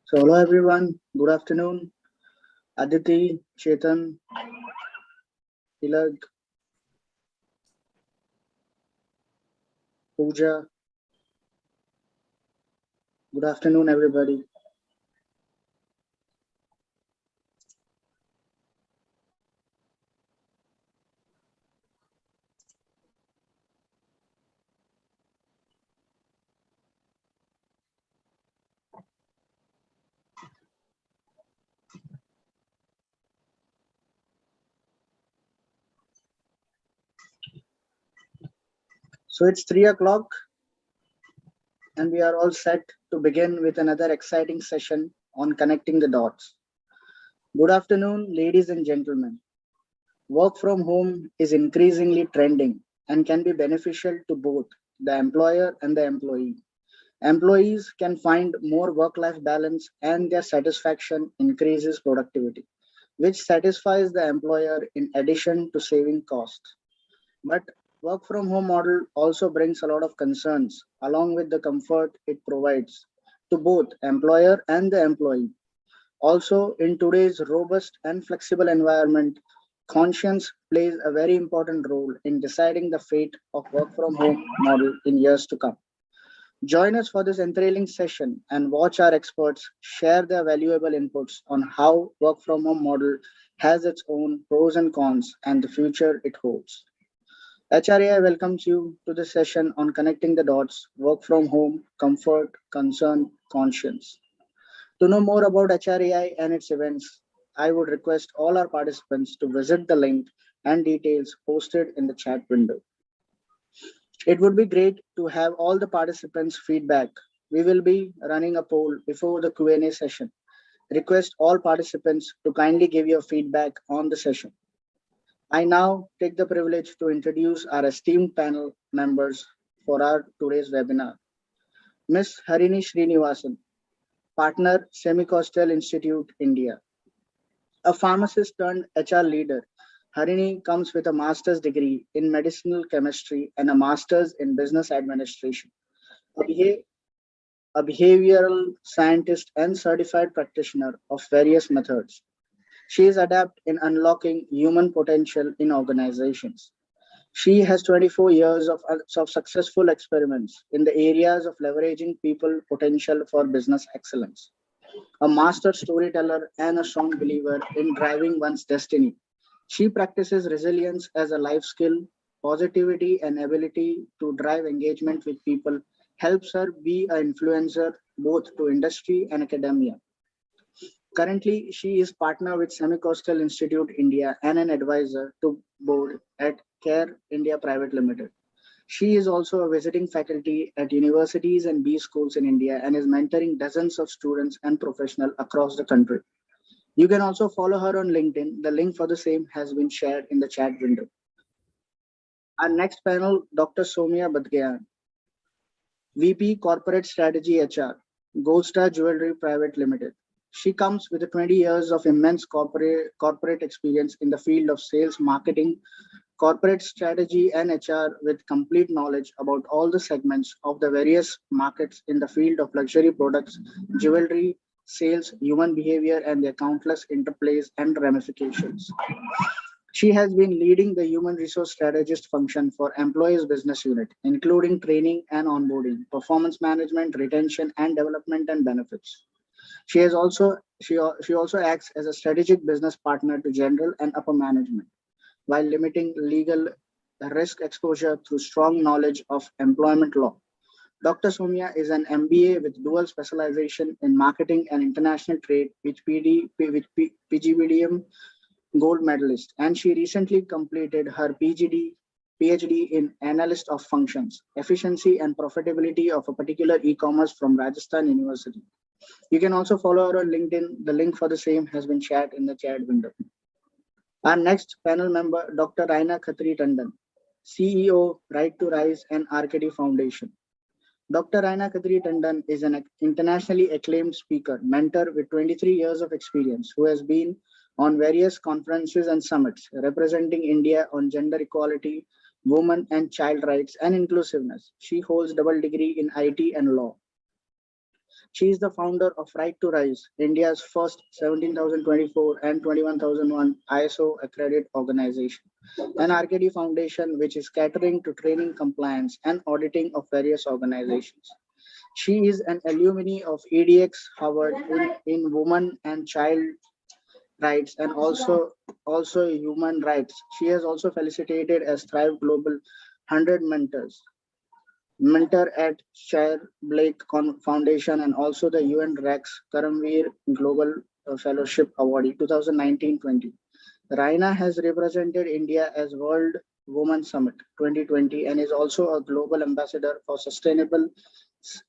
So, hello everyone. Good afternoon. Aditi, Chetan, Tilak, Pooja. Good afternoon, everybody. So, it's 3 o'clock, and we are all set to begin with another exciting session on connecting the dots. Good afternoon, ladies and gentlemen. Work from home is increasingly trending and can be beneficial to both the employer and the employee. Employees can find more work life balance and their satisfaction increases productivity, which satisfies the employer in addition to saving costs. But work from home model also brings a lot of concerns along with the comfort it provides to both employer and the employee. Also, in today's robust and flexible environment, conscience plays a very important role in deciding the fate of work from home model in years to come. Join us for this enthralling session and watch our experts share their valuable inputs on how work from home model has its own pros and cons and the future it holds. HRAI welcomes you to this session on connecting the dots, work from home, comfort, concern, conscience. To know more about HRAI and its events, I would request all our participants to visit the link and details posted in the chat window. It would be great to have all the participants' feedback. We will be running a poll before the Q&A session. Request all participants to kindly give your feedback on the session. I now take the privilege to introduce our esteemed panel members for our today's webinar. Ms. Harini Srinivasan, Partner, Semicostal Institute, India. A pharmacist turned HR leader, Harini comes with a master's degree in medicinal chemistry and a master's in business administration. A, a behavioral scientist and certified practitioner of various methods. She is adept in unlocking human potential in organizations. She has 24 years of successful experiments in the areas of leveraging people potential for business excellence. A master storyteller and a strong believer in driving one's destiny. She practices resilience as a life skill, positivity and ability to drive engagement with people helps her be an influencer both to industry and academia. Currently, she is partner with Semicostal Institute India and an advisor to board at Care India Private Limited. She is also a visiting faculty at universities and B schools in India and is mentoring dozens of students and professionals across the country. You can also follow her on LinkedIn. The link for the same has been shared in the chat window. Our next panel, Dr. Somia Badgayan, VP Corporate Strategy HR, Gold Star Jewelry Private Limited. She comes with 20 years of immense corporate experience in the field of sales, marketing, corporate strategy, and HR with complete knowledge about all the segments of the various markets in the field of luxury products, jewelry, sales, human behavior, and their countless interplays and ramifications. She has been leading the human resource strategist function for employees business unit, including training and onboarding, performance management, retention and development and benefits. She also acts as a strategic business partner to general and upper management while limiting legal risk exposure through strong knowledge of employment law. Dr. Somia is an MBA with dual specialization in marketing and international trade with PGBDM gold medalist, and she recently completed her PhD in analyst of functions, efficiency and profitability of a particular e-commerce from Rajasthan University. You can also follow her on LinkedIn. The link for the same has been shared in the chat window. Our next panel member, Dr. Raina Khatri Tandon, CEO, Right to Rise and RKD Foundation. Dr. Raina Khatri Tandon is an internationally acclaimed speaker, mentor with 23 years of experience, who has been on various conferences and summits representing India on gender equality, women and child rights, and inclusiveness. She holds double degree in IT and law. She is the founder of Right to Rise, India's first 17,024 and 21,001 ISO accredited organization, an RKD foundation which is catering to training, compliance, and auditing of various organizations. She is an alumni of EDX Harvard in Women and Child Rights and also human rights. She has also felicitated as Thrive Global 100 mentor at Shire Blake Foundation and also the UN Rex Karamveer Global Fellowship Awardee 2019-20. Raina has represented India as World Women Summit 2020 and is also a global ambassador for sustainable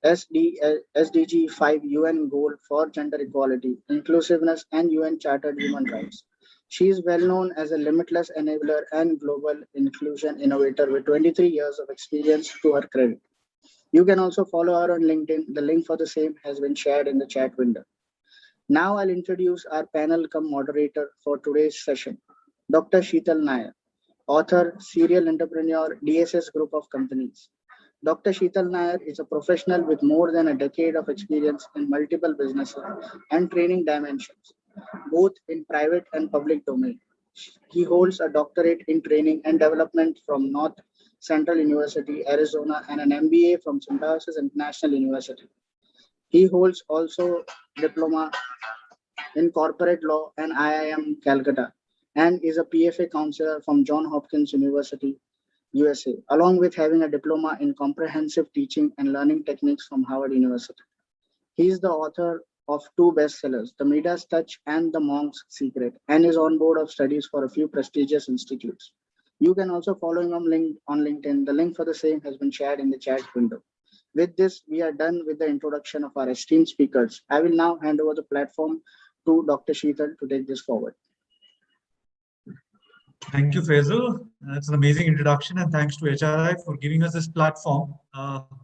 SDG 5 UN goal for gender equality, inclusiveness, and UN Chartered Human Rights. She is well known as a limitless enabler and global inclusion innovator with 23 years of experience to her credit. You can also follow her on LinkedIn. The link for the same has been shared in the chat window. Now I'll introduce our panel come moderator for today's session, Dr. Sheetal Nair, author, serial entrepreneur, DSS Group of Companies. Dr. Sheetal Nair is a professional with more than a decade of experience in multiple businesses and training dimensions, both in private and public domain. He holds a doctorate in training and development from North Central University, Arizona, and an MBA from Symbiosis International University. He holds also diploma in corporate law and IIM Calcutta and is a PFA counselor from Johns Hopkins University, USA, along with having a diploma in comprehensive teaching and learning techniques from Harvard University. He is the author of two bestsellers, The Midas Touch and The Monk's Secret, and is on board of studies for a few prestigious institutes. You can also follow him on LinkedIn. The link for the same has been shared in the chat window. With this, we are done with the introduction of our esteemed speakers. I will now hand over the platform to Dr. Sheetal to take this forward. Thank you, Faisal. That's an amazing introduction, and thanks to HRI for giving us this platform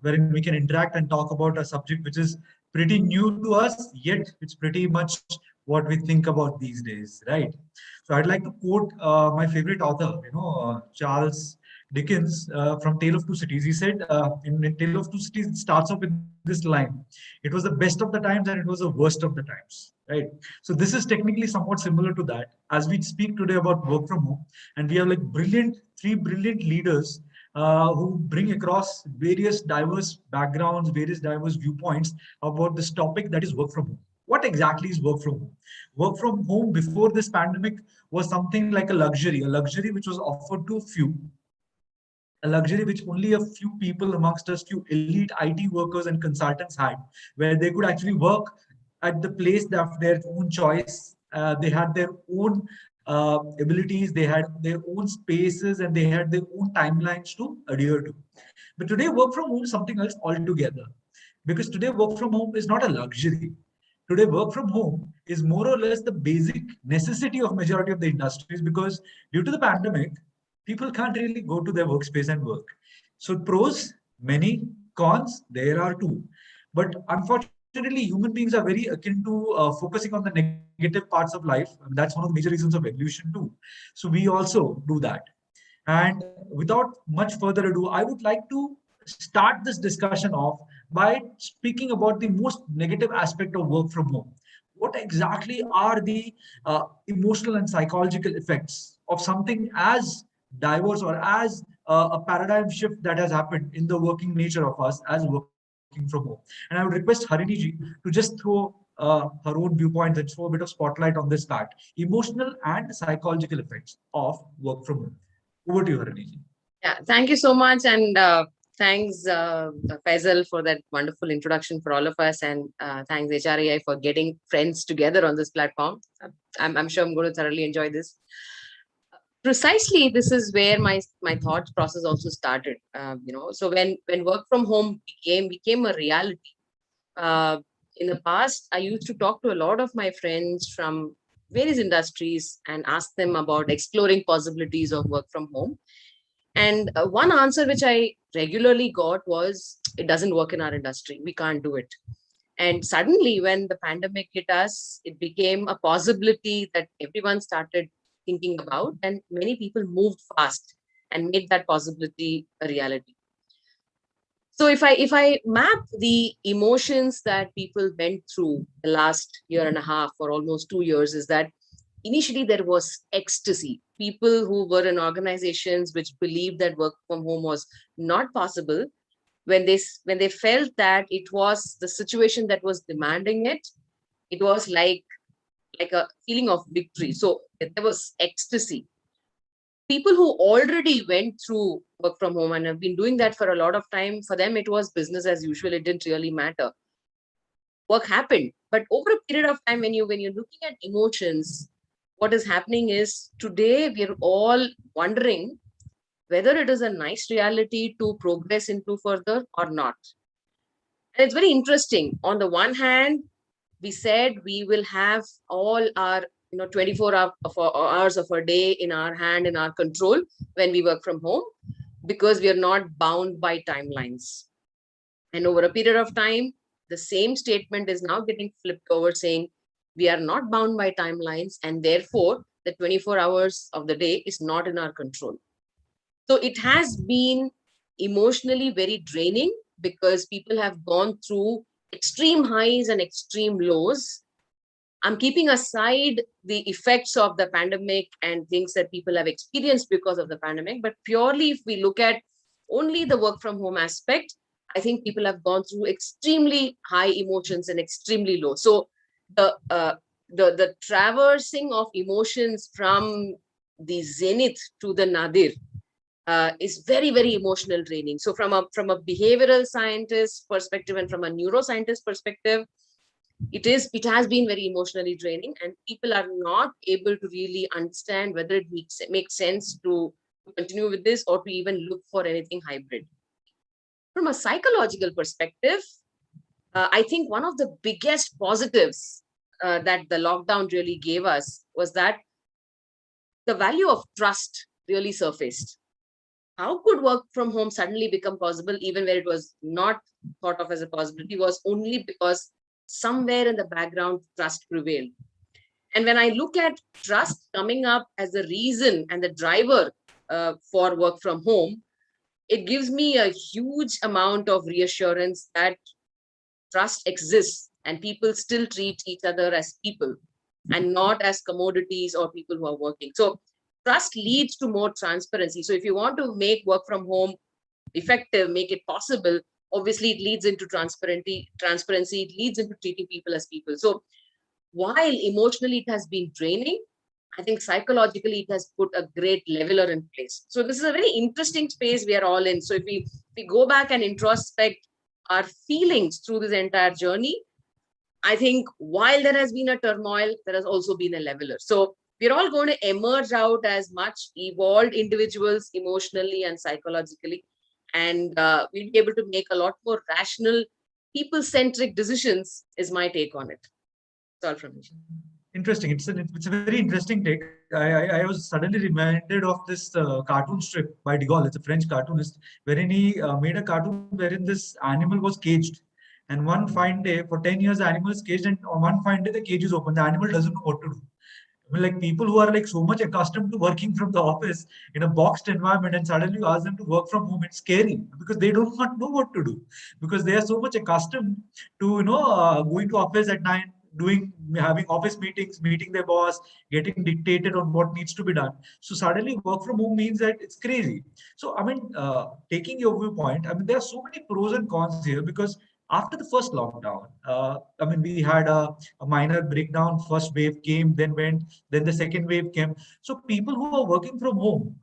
wherein we can interact and talk about a subject which is pretty new to us, yet it's pretty much what we think about these days, right? So I'd like to quote my favorite author, Charles Dickens from Tale of Two Cities. He said in Tale of Two Cities, it starts off with this line: "It was the best of the times and it was the worst of the times." Right. So this is technically somewhat similar to that. As we speak today about work from home, and we have like three brilliant leaders who bring across various diverse backgrounds, various diverse viewpoints about this topic that is work from home. What exactly is work from home? Work from home before this pandemic was something like a luxury which was offered to a few, a luxury which only a few people amongst us, few elite IT workers and consultants had, where they could actually work at the place of their own choice. They had their own abilities, they had their own spaces, and they had their own timelines to adhere to. But today, work from home is something else altogether. Because today, work from home is not a luxury. Today, work from home is more or less the basic necessity of majority of the industries, because due to the pandemic, people can't really go to their workspace and work. So pros, many; cons, there are too. But unfortunately, human beings are very akin to focusing on the negative parts of life. I mean, that's one of the major reasons of evolution too. So we also do that. And without much further ado, I would like to start this discussion off by speaking about the most negative aspect of work from home. What exactly are the emotional and psychological effects of something as diverse or as a paradigm shift that has happened in the working nature of us as working from home? And I would request Harini ji to just throw her own viewpoints and throw a bit of spotlight on this fact: emotional and psychological effects of work from home. Over to you, Harini ji. Yeah, thank you so much. And thanks, Faisal, for that wonderful introduction for all of us. And thanks, HRAI, for getting friends together on this platform. I'm sure I'm going to thoroughly enjoy this. Precisely, this is where my thought process also started. So when work from home became a reality, in the past, I used to talk to a lot of my friends from various industries and ask them about exploring possibilities of work from home. And one answer which I regularly got was, it doesn't work in our industry. We can't do it. And suddenly, when the pandemic hit us, it became a possibility that everyone started thinking about, and many people moved fast and made that possibility a reality. So if I map the emotions that people went through the last year and a half or almost 2 years, is that initially there was ecstasy. People who were in organizations which believed that work from home was not possible, when they felt that it was the situation that was demanding it, it was like a feeling of victory. So there was ecstasy. People who already went through work from home and have been doing that for a lot of time, for them it was business as usual. It didn't really matter. Work happened, but over a period of time, when you're looking at emotions, what is happening is today we're all wondering whether it is a nice reality to progress into further or not. And it's very interesting. On the one hand, we said we will have all our 24 hours of a day in our hand, in our control, when we work from home, because we are not bound by timelines. And over a period of time, the same statement is now getting flipped over, saying we are not bound by timelines, and therefore the 24 hours of the day is not in our control. So it has been emotionally very draining, because people have gone through extreme highs and extreme lows. I'm keeping aside the effects of the pandemic and things that people have experienced because of the pandemic, but purely if we look at only the work from home aspect, I think people have gone through extremely high emotions and extremely low. So the traversing of emotions from the zenith to the nadir is very, very emotional draining. So from a behavioral scientist perspective and from a neuroscientist perspective, it has been very emotionally draining, and people are not able to really understand whether it makes sense to continue with this or to even look for anything hybrid. From a psychological perspective, I think one of the biggest positives that the lockdown really gave us was that the value of trust really surfaced. How could work from home suddenly become possible, even where it was not thought of as a possibility, was only because somewhere in the background trust prevailed. And when I look at trust coming up as the reason and the driver for work from home, it gives me a huge amount of reassurance that trust exists and people still treat each other as people and not as commodities or people who are working. So trust leads to more transparency. So if you want to make work from home effective, make it possible, obviously it leads into transparency, it leads into treating people as people. So while emotionally it has been draining, I think psychologically it has put a great leveler in place. So this is a very interesting space we are all in. So if we go back and introspect our feelings through this entire journey, I think while there has been a turmoil, there has also been a leveler. So we're all going to emerge out as much evolved individuals emotionally and psychologically. And we'll be able to make a lot more rational, people-centric decisions, is my take on it. That's all from me. Interesting. It's a very interesting take. I was suddenly reminded of this cartoon strip by De Gaulle. It's a French cartoonist, wherein he made a cartoon wherein this animal was caged. And one fine day, for 10 years, the animal is caged, and on one fine day, the cage is open. The animal doesn't know what to do. I mean, like people who are like so much accustomed to working from the office in a boxed environment, and suddenly you ask them to work from home, it's scary because they don't know what to do, because they are so much accustomed to going to office at 9, having office meetings, meeting their boss, getting dictated on what needs to be done. So suddenly work from home means that it's crazy. So I mean, taking your viewpoint, I mean, there are so many pros and cons here, because after the first lockdown, I mean, we had a minor breakdown. First wave came, then went, then the second wave came. So people who are working from home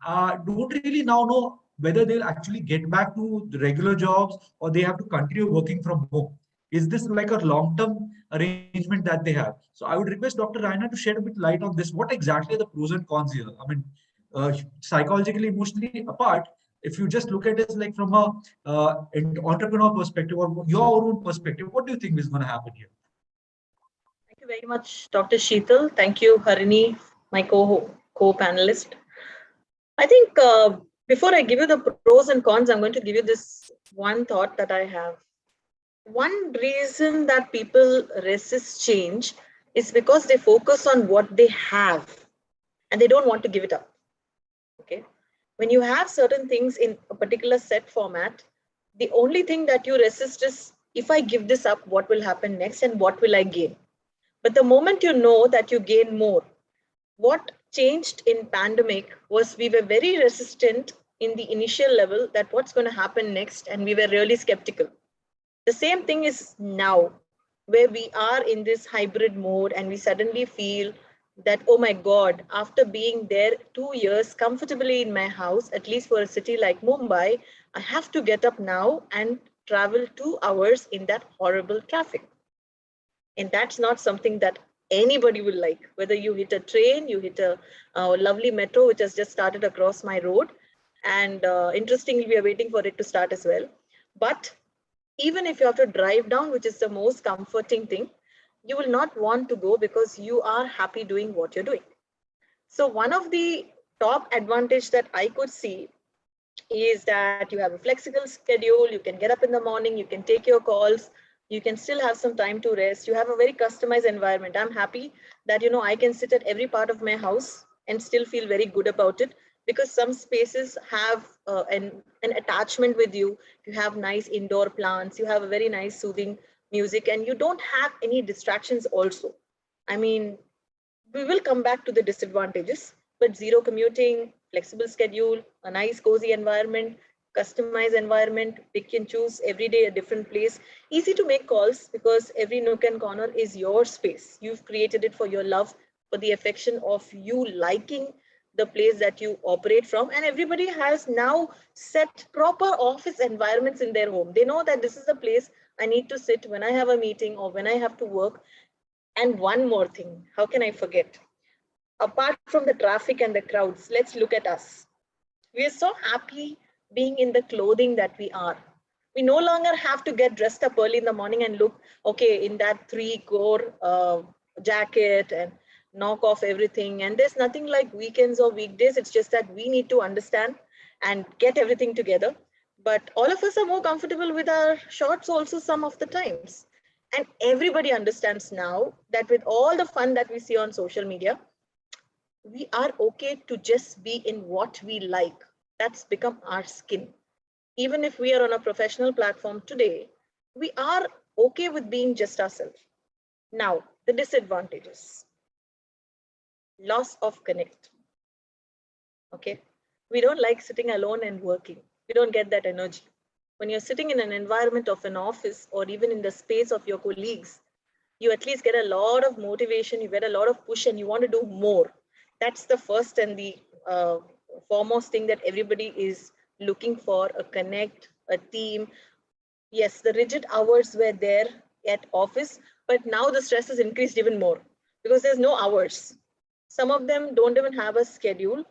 don't really now know whether they'll actually get back to the regular jobs or they have to continue working from home. Is this like a long-term arrangement that they have? So I would request Dr. Raina to shed a bit light on this. What exactly are the pros and cons here? I mean, psychologically, emotionally apart, if you just look at it like from a an entrepreneur perspective or your own perspective, what do you think is going to happen here? Thank you very much, Dr. Sheetal. Thank you, Harini, my co-panelist. I think before I give you the pros and cons, I'm going to give you this one thought that I have. One reason that people resist change is because they focus on what they have and they don't want to give it up. Okay. When you have certain things in a particular set format, The only thing that you resist is, if I give this up, what will happen next and what will I gain? But the moment you know that you gain more, what changed in pandemic was we were very resistant in the initial level that what's going to happen next, and we were really skeptical. The same thing is now, where we are in this hybrid mode and we suddenly feel that, oh my God, after being there 2 years comfortably in my house, at least for a city like Mumbai, I have to get up now and travel 2 hours in that horrible traffic. And that's not something that anybody will like. Whether you hit a train, you hit a lovely metro, which has just started across my road. And interestingly, we are waiting for it to start as well. But even if you have to drive down, which is the most comforting thing, you will not want to go because you are happy doing what you're doing. So one of the top advantage that I could see is that you have a flexible schedule, you can get up in the morning, you can take your calls, you can still have some time to rest, you have a very customized environment. I'm happy that, I can sit at every part of my house and still feel very good about it, because some spaces have an attachment with you. You have nice indoor plants, you have a very nice soothing music, and you don't have any distractions also. I mean, we will come back to the disadvantages, but zero commuting, flexible schedule, a nice cozy environment, customized environment, pick and choose every day a different place, easy to make calls because every nook and corner is your space. You've created it for your love, for the affection of you liking the place that you operate from. And everybody has now set proper office environments in their home. They know that this is the place I need to sit when I have a meeting or when I have to work. And one more thing, how can I forget? Apart from the traffic and the crowds, let's look at us. We are so happy being in the clothing that we are. We no longer have to get dressed up early in the morning and look, okay, in that 3-core jacket and knock off everything. And there's nothing like weekends or weekdays. It's just that we need to understand and get everything together. But all of us are more comfortable with our shorts also some of the times. And everybody understands now that with all the fun that we see on social media, we are okay to just be in what we like. That's become our skin. Even if we are on a professional platform today, we are okay with being just ourselves. Now, the disadvantages. Loss of connect. Okay. We don't like sitting alone and working. We don't get that energy. When you're sitting in an environment of an office or even in the space of your colleagues, you at least get a lot of motivation, you get a lot of push, and you want to do more. That's the first and the foremost thing that everybody is looking for, a connect, a team. Yes, the rigid hours were there at office, but now the stress has increased even more because there's no hours. Some of them don't even have a schedule.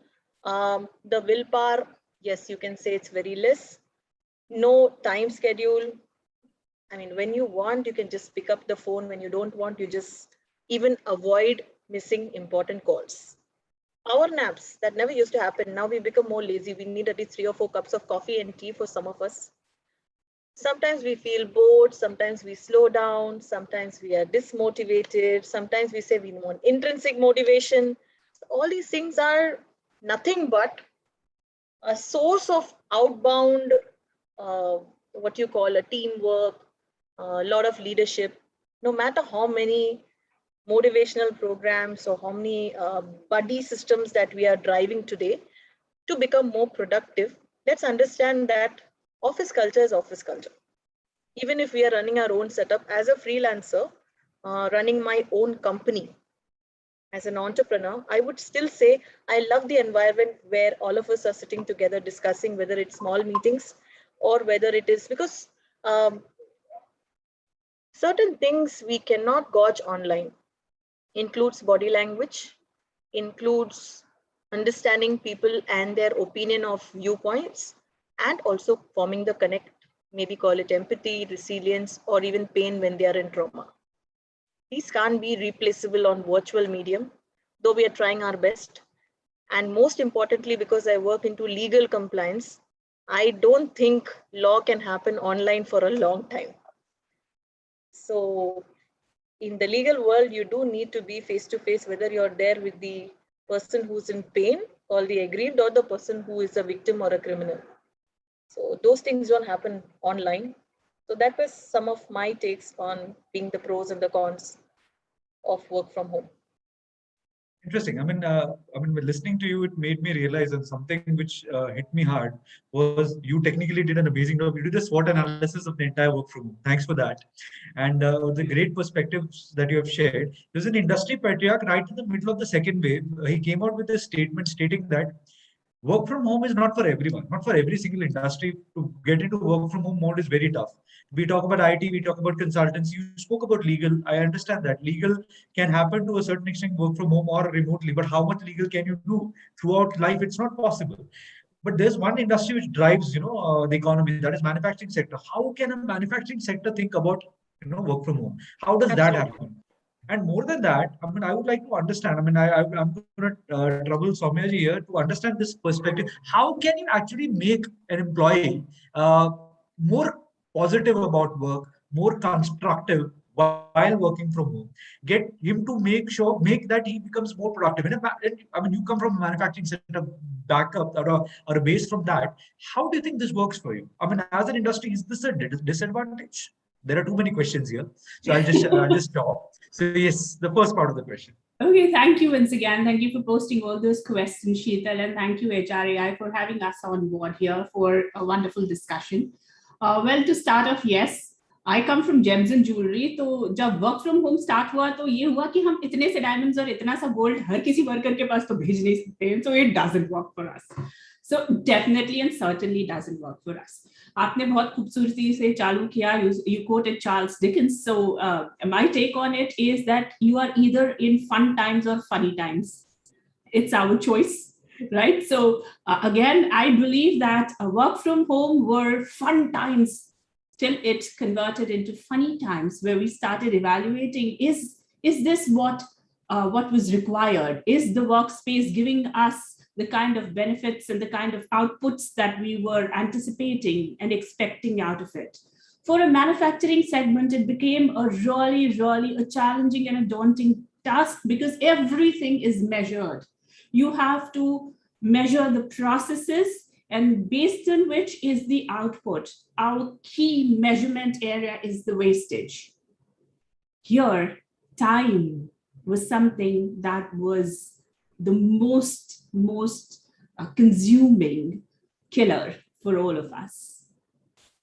The willpower, yes, you can say it's very less. No time schedule. I mean, when you want, you can just pick up the phone. When you don't want, you just even avoid missing important calls. Power naps, that never used to happen. Now we become more lazy. We need at least 3 or 4 cups of coffee and tea for some of us. Sometimes we feel bored. Sometimes we slow down. Sometimes we are dismotivated. Sometimes we say we want intrinsic motivation. So all these things are nothing but a source of outbound, what you call a teamwork, a lot of leadership. No matter how many motivational programs or how many buddy systems that we are driving today to become more productive, let's understand that office culture is office culture. Even if we are running our own setup as a freelancer, running my own company as an entrepreneur, I would still say I love the environment where all of us are sitting together discussing, whether it's small meetings or whether it is because certain things we cannot gauge online. Includes body language, includes understanding people and their opinion of viewpoints, and also forming the connect, maybe call it empathy, resilience, or even pain when they are in trauma. These can't be replaceable on virtual medium, though we are trying our best. And most importantly, because I work into legal compliance, I don't think law can happen online for a long time. So in the legal world, you do need to be face to face, whether you're there with the person who's in pain or the aggrieved or the person who is a victim or a criminal. So those things don't happen online. So that was some of my takes on being the pros and the cons of work from home. Interesting. When listening to you, it made me realize that something which hit me hard was you technically did an amazing job. You did a SWOT analysis of the entire work from home. Thanks for that. And the great perspectives that you have shared. There's an industry patriarch right in the middle of the second wave. He came out with a statement stating that work from home is not for everyone, not for every single industry. To get into work from home mode is very tough. We talk about IT, we talk about consultants. You spoke about legal. I understand that legal can happen to a certain extent, work from home or remotely. But how much legal can you do throughout life? It's not possible. But there's one industry which drives, the economy. That is manufacturing sector. How can a manufacturing sector think about, work from home? How does that Absolutely. happen? And more than that, I would like to understand. I'm going to trouble Somya ji here to understand this perspective. How can you actually make an employee more positive about work, more constructive while working from home? Get him to make that he becomes more productive. You come from a manufacturing sector backup or a base from that. How do you think this works for you? As an industry, is this a disadvantage? There are too many questions here, so I'll just stop. So yes, the first part of the question. Okay, thank you once again. Thank you for posting all those questions, Sheetal, and thank you, HRAI, for having us on board here for a wonderful discussion. Well, to start off, yes, I come from gems and jewelry. तो जब work from home start हुआ तो ये हुआ कि हम इतने से diamonds और इतना सा gold हर किसी worker के पास तो भेज नहीं सकते हैं. So it doesn't work for us. So definitely and certainly doesn't work for us. आपने बहुत खूबसूरती से चालू किया. You quoted Charles Dickens. So my take on it is that you are either in fun times or funny times. It's our choice, right? So again, I believe that work from home were fun times till it converted into funny times, where we started evaluating: is this what was required? Is the workspace giving us the kind of benefits and the kind of outputs that we were anticipating and expecting out of it? For a manufacturing segment, it became a really a challenging and a daunting task, because everything is measured. You have to measure the processes, and based on which is the output. Our key measurement area is the wastage. Here, time was something that was the most consuming killer for all of us.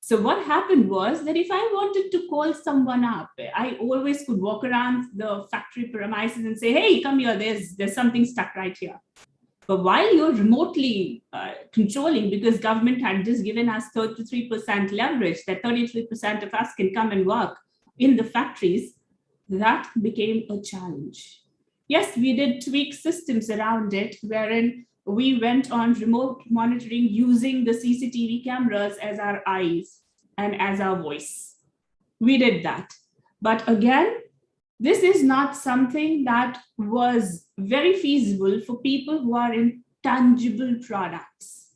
So what happened was that if I wanted to call someone up, I always could walk around the factory premises and say, hey, come here, there's something stuck right here. But while you're remotely controlling, because government had just given us 33% leverage, that 33% of us can come and work in the factories, that became a challenge. Yes, we did tweak systems around it, wherein we went on remote monitoring using the CCTV cameras as our eyes and as our voice. We did that. But again, this is not something that was very feasible for people who are in tangible products,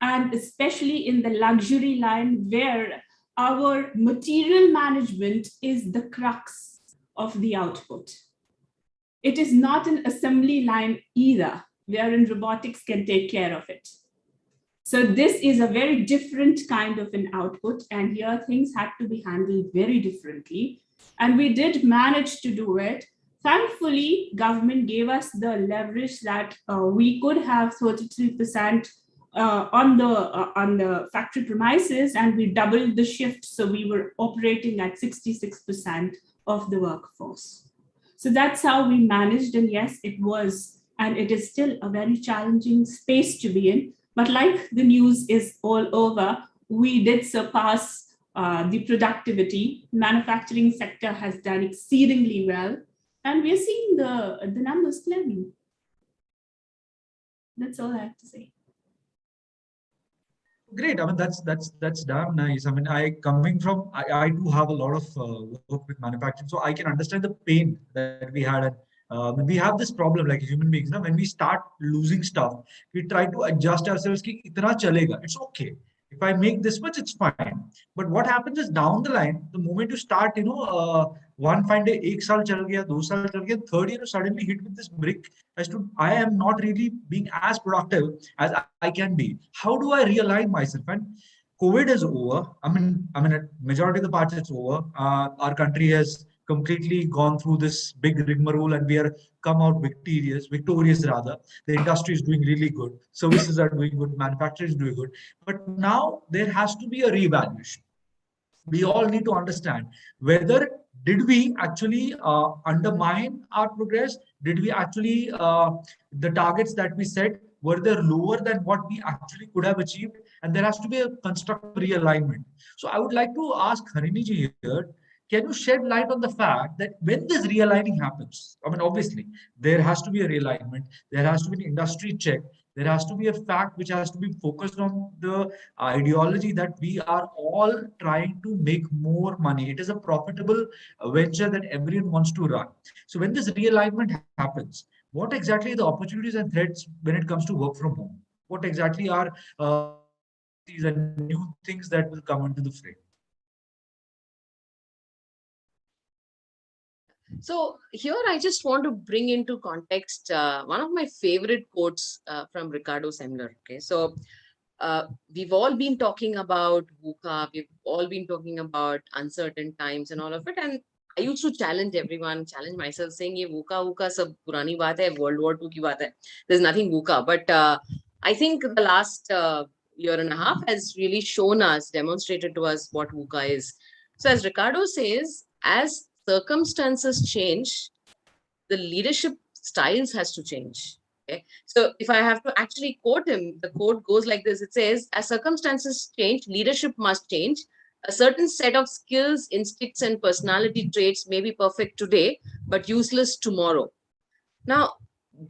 and especially in the luxury line, where our material management is the crux of the output. It is not an assembly line either, wherein robotics can take care of it. So this is a very different kind of an output, and here things had to be handled very differently. And we did manage to do it. Thankfully, government gave us the leverage that we could have 33% on the factory premises, and we doubled the shift. So we were operating at 66% of the workforce. So that's how we managed. And yes, it was, and it is still a very challenging space to be in. But like the news is all over, we did surpass the productivity. Manufacturing sector has done exceedingly well, and we're seeing the numbers clearly. That's all I have to say. Great. That's damn nice. I do have a lot of work with manufacturing, so I can understand the pain that we had. And we have this problem like human beings. When we start losing stuff, we try to adjust ourselves. Ki itna chalega. It's okay. If I make this much, it's fine. But what happens is down the line, the moment you start, one fine day, एक साल चल गया, 2 साल चल गया, third year, you suddenly hit with this brick as to I am not really being as productive as I can be. How do I realign myself? And COVID is over. I mean, at majority of the parts it's over. Our country has completely gone through this big rigmarole, and we are come out victorious rather. The industry is doing really good. Services are doing good. Manufacturing is doing good. But now there has to be a reevaluation. We all need to understand whether did we actually undermine our progress. Did we actually the targets that we set, were they lower than what we actually could have achieved? And there has to be a constructive realignment. So I would like to ask Harini ji here, can you shed light on the fact that when this realigning happens, I mean, obviously there has to be a realignment, there has to be an industry check, there has to be a fact which has to be focused on the ideology that we are all trying to make more money. It is a profitable venture that everyone wants to run. So when this realignment happens, what exactly are the opportunities and threats when it comes to work from home? What exactly are these new things that will come into the frame? So here I just want to bring into context one of my favorite quotes from Ricardo Semler. Okay, so we've all been talking about VUCA, we've all been talking about uncertain times and all of it. And I used to challenge everyone, challenge myself, saying, "Ye VUCA sab purani baat hai, World War II ki baat hai. There's nothing VUCA." But I think the last year and a half has really shown us, demonstrated to us what VUCA is. So as Ricardo says, as circumstances change, the leadership styles has to change. Okay. So if I have to actually quote him, the quote goes like this. It says, as circumstances change, leadership must change. A certain set of skills, instincts, and personality traits may be perfect today, but useless tomorrow. Now,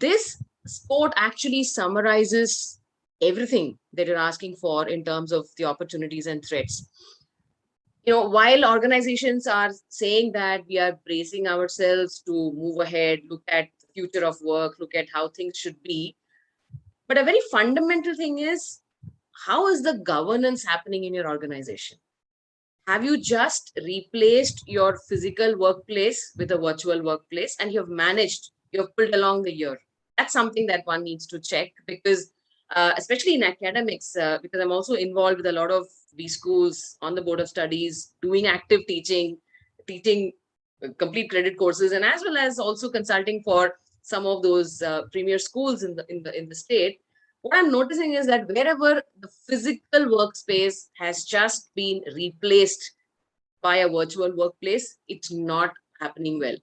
this quote actually summarizes everything that you're asking for in terms of the opportunities and threats. While organizations are saying that we are bracing ourselves to move ahead, look at the future of work, look at how things should be, but a very fundamental thing is, how is the governance happening in your organization? Have you just replaced your physical workplace with a virtual workplace and you've pulled along the year? That's something that one needs to check, because especially in academics, because I'm also involved with a lot of B schools on the board of studies, doing active teaching complete credit courses, and as well as also consulting for some of those premier schools in the state. What I'm noticing is that wherever the physical workspace has just been replaced by a virtual workplace, it's not happening well.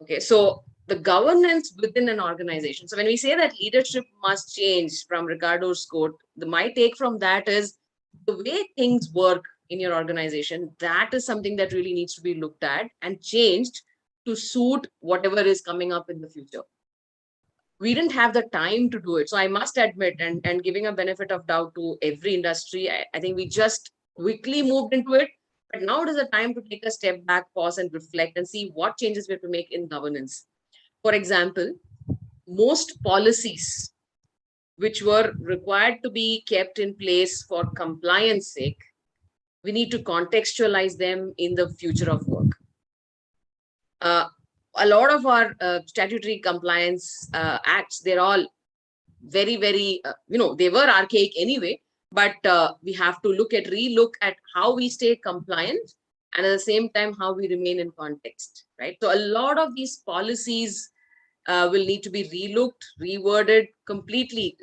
Okay, so the governance within an organization. So when we say that leadership must change from Ricardo's quote, my take from that is the way things work in your organization, that is something that really needs to be looked at and changed to suit whatever is coming up in the future. We didn't have the time to do it. So I must admit, and giving a benefit of doubt to every industry, I think we just quickly moved into it. But now it is a time to take a step back, pause and reflect and see what changes we have to make in governance. For example, most policies which were required to be kept in place for compliance sake, we need to contextualize them in the future of work. A lot of our statutory compliance acts, they're all very, very, they were archaic anyway, but we have to relook at how we stay compliant and at the same time, how we remain in context, right? So a lot of these policies will need to be relooked, reworded completely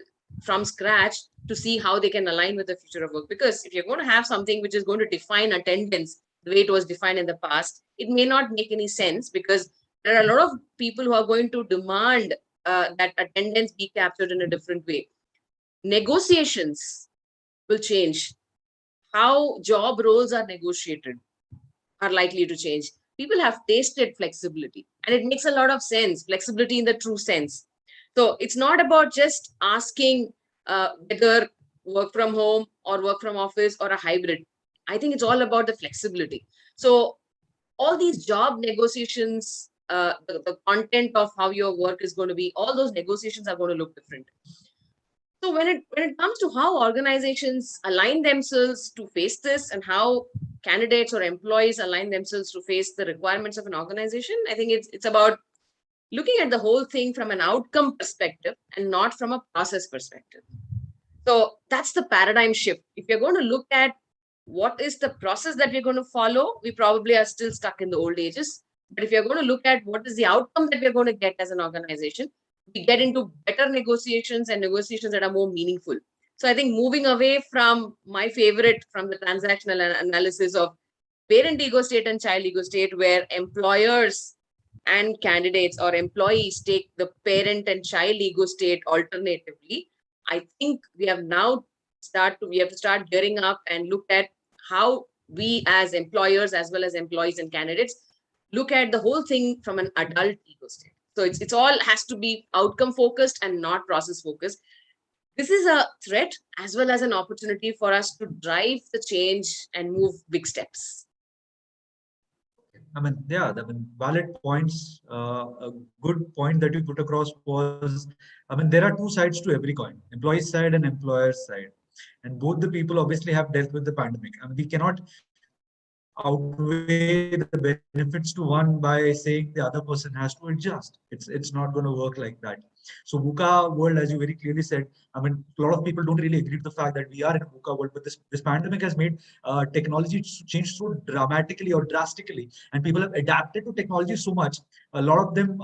from scratch to see how they can align with the future of work. Because if you're going to have something which is going to define attendance the way it was defined in the past, it may not make any sense, because there are a lot of people who are going to demand that attendance be captured in a different way. Negotiations will change. How job roles are negotiated are likely to change. People have tasted flexibility, and it makes a lot of sense, flexibility in the true sense. So it's not about just asking whether work from home or work from office or a hybrid. I think it's all about the flexibility. So all these job negotiations, the content of how your work is going to be, all those negotiations are going to look different. So when it comes to how organizations align themselves to face this and how candidates or employees align themselves to face the requirements of an organization, I think it's about looking at the whole thing from an outcome perspective and not from a process perspective. So that's the paradigm shift. If you're going to look at what is the process that we're going to follow, we probably are still stuck in the old ages. But if you're going to look at what is the outcome that we're going to get as an organization, we get into better negotiations and negotiations that are more meaningful. So I think moving away from my favorite, from the transactional analysis of parent ego state and child ego state, where employers and candidates or employees take the parent and child ego state alternatively, I think we have to start gearing up and look at how we as employers as well as employees and candidates look at the whole thing from an adult ego state. So it's all has to be outcome focused and not process focused. This is a threat as well as an opportunity for us to drive the change and move big steps. I mean, yeah, I mean, valid points. A good point that you put across was, I mean, there are two sides to every coin, employee side and employer's side. And both the people obviously have dealt with the pandemic. I mean, we cannot outweigh the benefits to one by saying the other person has to adjust. It's not going to work like that. So VUCA world, as you very clearly said, I mean, a lot of people don't really agree with the fact that we are in a VUCA world, but this pandemic has made technology change so dramatically or drastically, and people have adapted to technology so much. A lot of them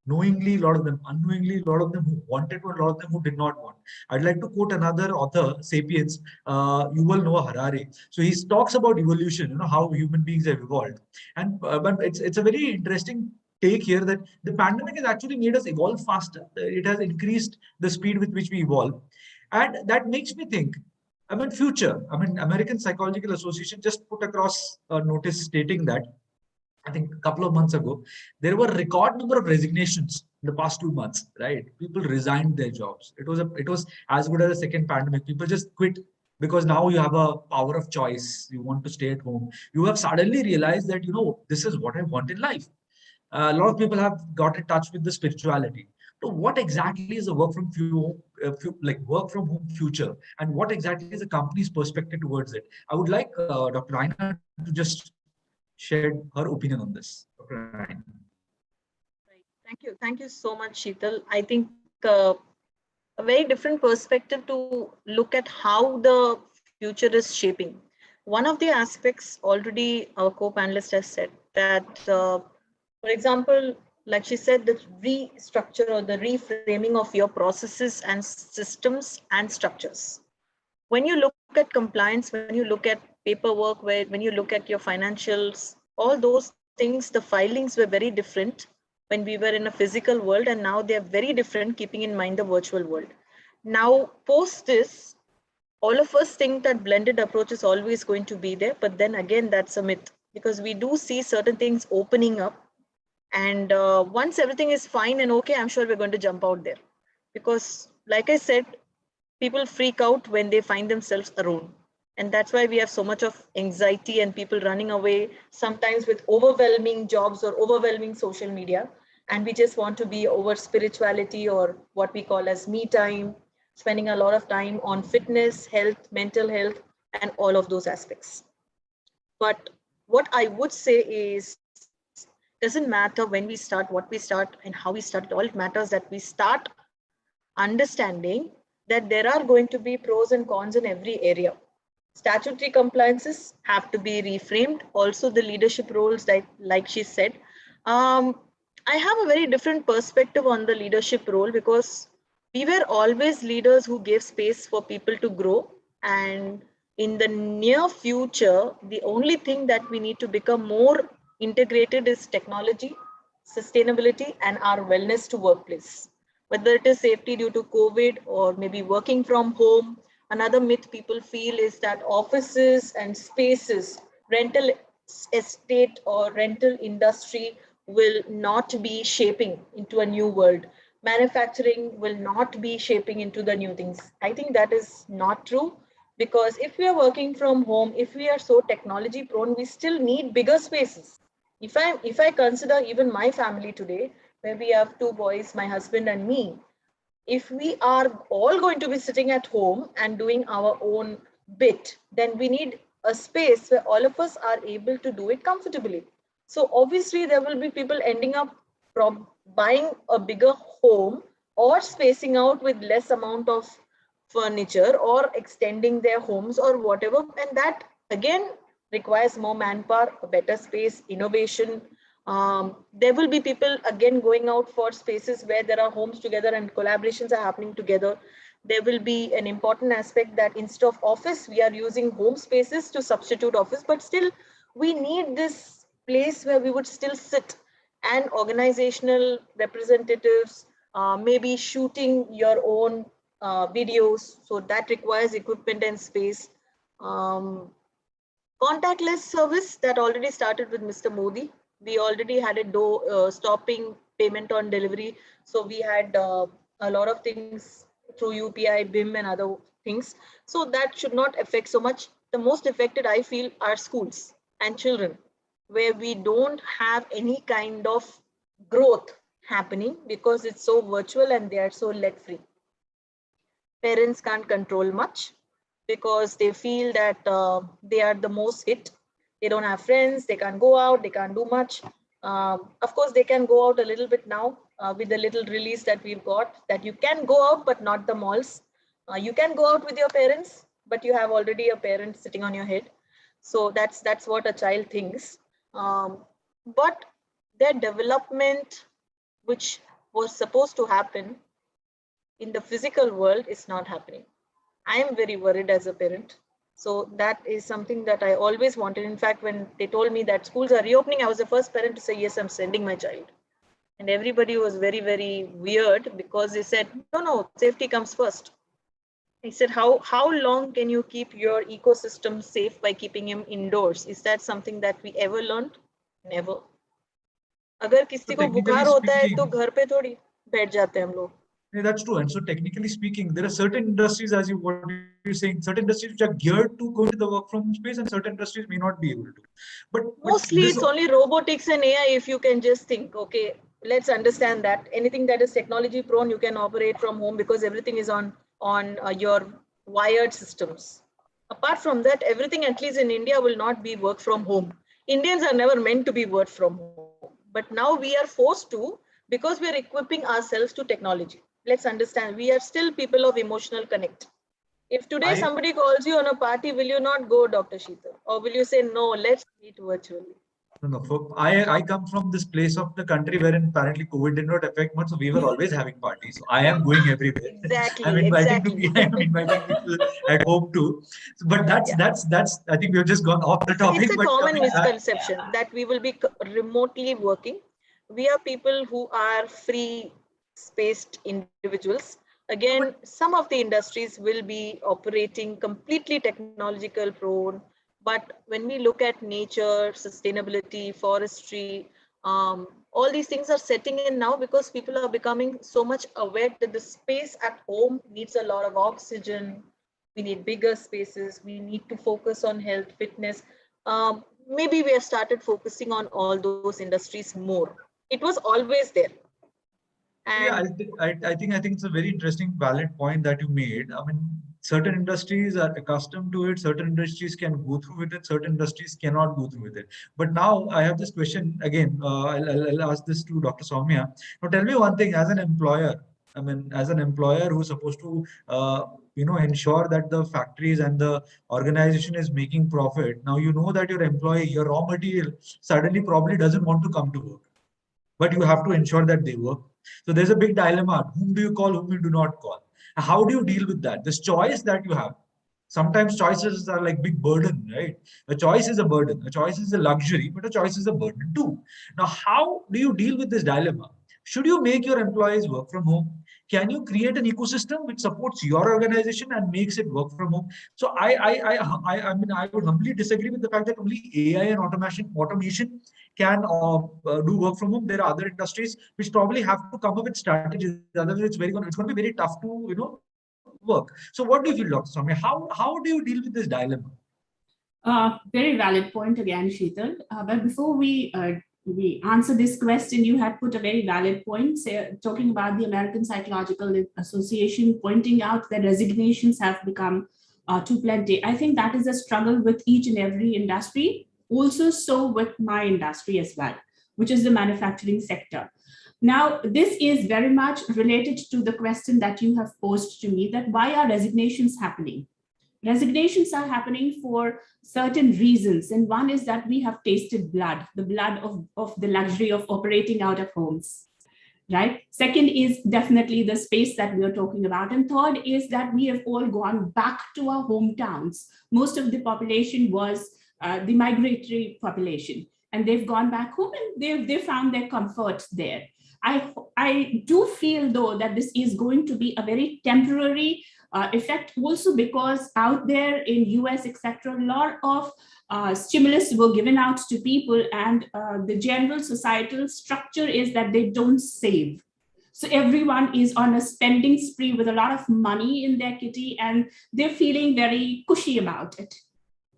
knowingly, a lot of them unknowingly, a lot of them who wanted to, a lot of them who did not want. I'd like to quote another author, Sapiens, Yuval Noah Harari. So he talks about evolution, how human beings have evolved. And but it's a very interesting take here that the pandemic has actually made us evolve faster. It has increased the speed with which we evolve. And that makes me think, I mean, future. I mean, American Psychological Association just put across a notice stating that I think a couple of months ago, there were a record number of resignations in the past 2 months, right? People resigned their jobs. It was as good as a second pandemic. People just quit because now you have a power of choice. You want to stay at home. You have suddenly realized that, this is what I want in life. A lot of people have got in touch with the spirituality. So what exactly is the work from home future, and what exactly is the company's perspective towards it? I would like Dr. Raina to just shared her opinion on this. Right. Thank you so much, Sheetal. I think a very different perspective to look at how the future is shaping. One of the aspects already our co-panelist has said that, for example, like she said, the restructure or the reframing of your processes and systems and structures. When you look at compliance, when you look at paperwork, when you look at your financials, all those things, the filings were very different when we were in a physical world, and now they're very different, keeping in mind the virtual world. Now, post this, all of us think that blended approach is always going to be there, but then again, that's a myth, because we do see certain things opening up. And once everything is fine and okay, I'm sure we're going to jump out there. Because like I said, people freak out when they find themselves alone. And that's why we have so much of anxiety and people running away, sometimes with overwhelming jobs or overwhelming social media. And we just want to be over spirituality or what we call as me time, spending a lot of time on fitness, health, mental health, and all of those aspects. But what I would say is, doesn't matter when we start, what we start, and how we start. All it matters that we start understanding that there are going to be pros and cons in every area. Statutory compliances have to be reframed. Also, the leadership roles, like she said. I have a very different perspective on the leadership role, because we were always leaders who gave space for people to grow. And in the near future, the only thing that we need to become more integrated is technology, sustainability, and our wellness to workplace. Whether it is safety due to COVID or maybe working from home. Another myth people feel is that offices and spaces, rental estate or rental industry will not be shaping into a new world. Manufacturing will not be shaping into the new things. I think that is not true, because if we are working from home, if we are so technology prone, we still need bigger spaces. If I consider even my family today, where we have two boys, my husband and me, If we are all going to be sitting at home and doing our own bit, then we need a space where all of us are able to do it comfortably. So obviously there will be people ending up from buying a bigger home or spacing out with less amount of furniture or extending their homes or whatever. And that again requires more manpower, a better space, innovation. There will be people again going out for spaces where there are homes together and collaborations are happening together. There will be an important aspect that instead of office, we are using home spaces to substitute office, but still we need this place where we would still sit, and organizational representatives, maybe shooting your own videos. So that requires equipment and space. Um, Contactless service that already started with Mr. Modi. We already had a stopping payment on delivery. So we had a lot of things through UPI, BIM and other things. So that should not affect so much. The most affected, I feel, are schools and children, where we don't have any kind of growth happening because it's so virtual and they are so let free. Parents can't control much because they feel that they are the most hit. They don't have friends, they can't go out, they can't do much. Of course, they can go out a little bit now with the little release that we've got, that you can go out, but not the malls. You can go out with your parents, but you have already a parent sitting on your head. So that's what a child thinks. But their development, which was supposed to happen in the physical world, is not happening. I am very worried as a parent. So that is something that I always wanted. In fact, when they told me that schools are reopening, I was the first parent to say, yes, I'm sending my child. And everybody was very, very weird because they said, no, safety comes first. I said, how long can you keep your ecosystem safe by keeping him indoors? Is that something that we ever learned? Never. अगर किसी को बुखार होता है तो घर पे थोड़ी बैठ जाते हैं हम लोग. Yeah, that's true. And so technically speaking, there are certain industries, as you what you're saying, certain industries which are geared to go to the work from space, and certain industries may not be able to. But mostly it's only robotics and AI. If you can just think, okay, let's understand that anything that is technology prone, you can operate from home because everything is on your wired systems. Apart from that, everything, at least in India, will not be work from home. Indians are never meant to be work from home, but now we are forced to because we are equipping ourselves to technology. Let's understand, we are still people of emotional connect. If today somebody calls you on a party, will you not go, Dr. Sheetal? Or will you say, no, let's meet virtually? No. I come from this place of the country wherein apparently COVID did not affect much, so we were always having parties. So I am going everywhere. Exactly. I'm inviting people at home too. But that's I think we have just gone off the topic. It's a common misconception that we will be remotely working. We are people who are free spaced individuals. Again, some of the industries will be operating completely technological prone. But when we look at nature, sustainability, forestry, all these things are setting in now because people are becoming so much aware that the space at home needs a lot of oxygen. We need bigger spaces. We need to focus on health, fitness. Maybe we have started focusing on all those industries more. It was always there. And yeah, I think it's a very interesting, valid point that you made. I mean, certain industries are accustomed to it. Certain industries can go through with it. Certain industries cannot go through with it. But now I have this question again. I'll ask this to Dr. Somia. Now, tell me one thing. As an employer, I mean, as an employer who's supposed to, ensure that the factories and the organization is making profit. Now, you know that your employee, your raw material, suddenly probably doesn't want to come to work, but you have to ensure that they work. So there's a big dilemma. Whom do you call, whom you do not call? How do you deal with that? This choice that you have. Sometimes choices are like big burden, right? A choice is a burden. A choice is a luxury, but a choice is a burden too. Now, how do you deal with this dilemma? Should you make your employees work from home? Can you create an ecosystem which supports your organization and makes it work from home? So I mean, I would humbly disagree with the fact that only AI and automation can do work from home. There are other industries which probably have to come up with strategies. Otherwise, it's going to be very tough to work. So, what do you feel, Dr. Swami? How do you deal with this dilemma? Very valid point again, Sheetal. But before we we answer this question, you had put a very valid point, talking about the American Psychological Association pointing out that resignations have become too plenty. I think that is a struggle with each and every industry, also so with my industry as well, which is the manufacturing sector. Now, this is very much related to the question that you have posed to me, that why are resignations happening? Resignations are happening for certain reasons. And one is that we have tasted blood, the blood of the luxury of operating out of homes, right? Second is definitely the space that we are talking about. And third is that we have all gone back to our hometowns. Most of the population was the migratory population, and they've gone back home and they found their comfort there. I do feel, though, that this is going to be a very temporary effect, also because out there in US, etc., a lot of stimulus were given out to people, and the general societal structure is that they don't save. So everyone is on a spending spree with a lot of money in their kitty, and they're feeling very cushy about it.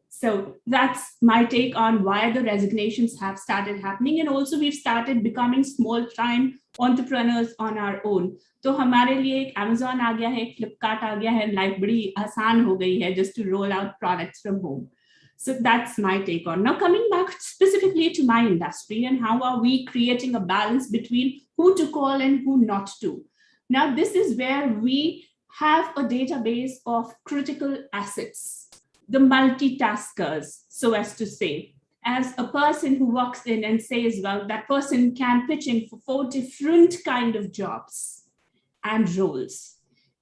So that's my take on why the resignations have started happening. And also we've started becoming small time entrepreneurs on our own. तो हमारे लिए एक Amazon आ गया है, Flipkart आ गया है, life बड़ी आसान हो गई है just to roll out products from home. So that's my take on. Now coming back specifically to my industry and how are we creating a balance between who to call and who not to. Now this is where we have a database of critical assets, the multitaskers, so as to say, as a person who walks in and says, well, that person can pitch in for 4 different kind of jobs and roles.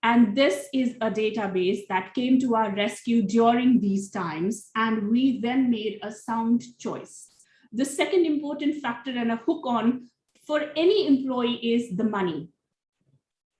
And this is a database that came to our rescue during these times, and we then made a sound choice. The second important factor and a hook on for any employee is the money.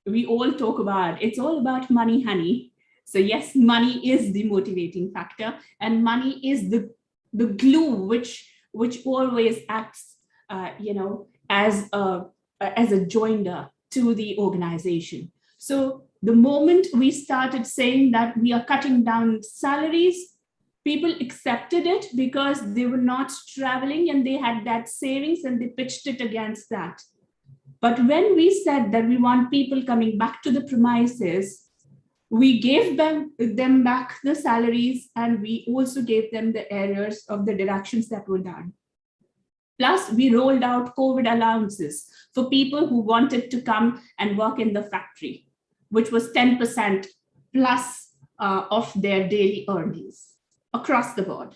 We all talk about, it's all about money, honey. So yes, money is the motivating factor, and money is the glue which always acts, as a joinder to the organization. So the moment we started saying that we are cutting down salaries, people accepted it because they were not traveling and they had that savings, and they pitched it against that. But when we said that we want people coming back to the premises, we gave them back the salaries, and we also gave them the areas of the deductions that were done. Plus, we rolled out COVID allowances for people who wanted to come and work in the factory, which was 10% plus of their daily earnings across the board.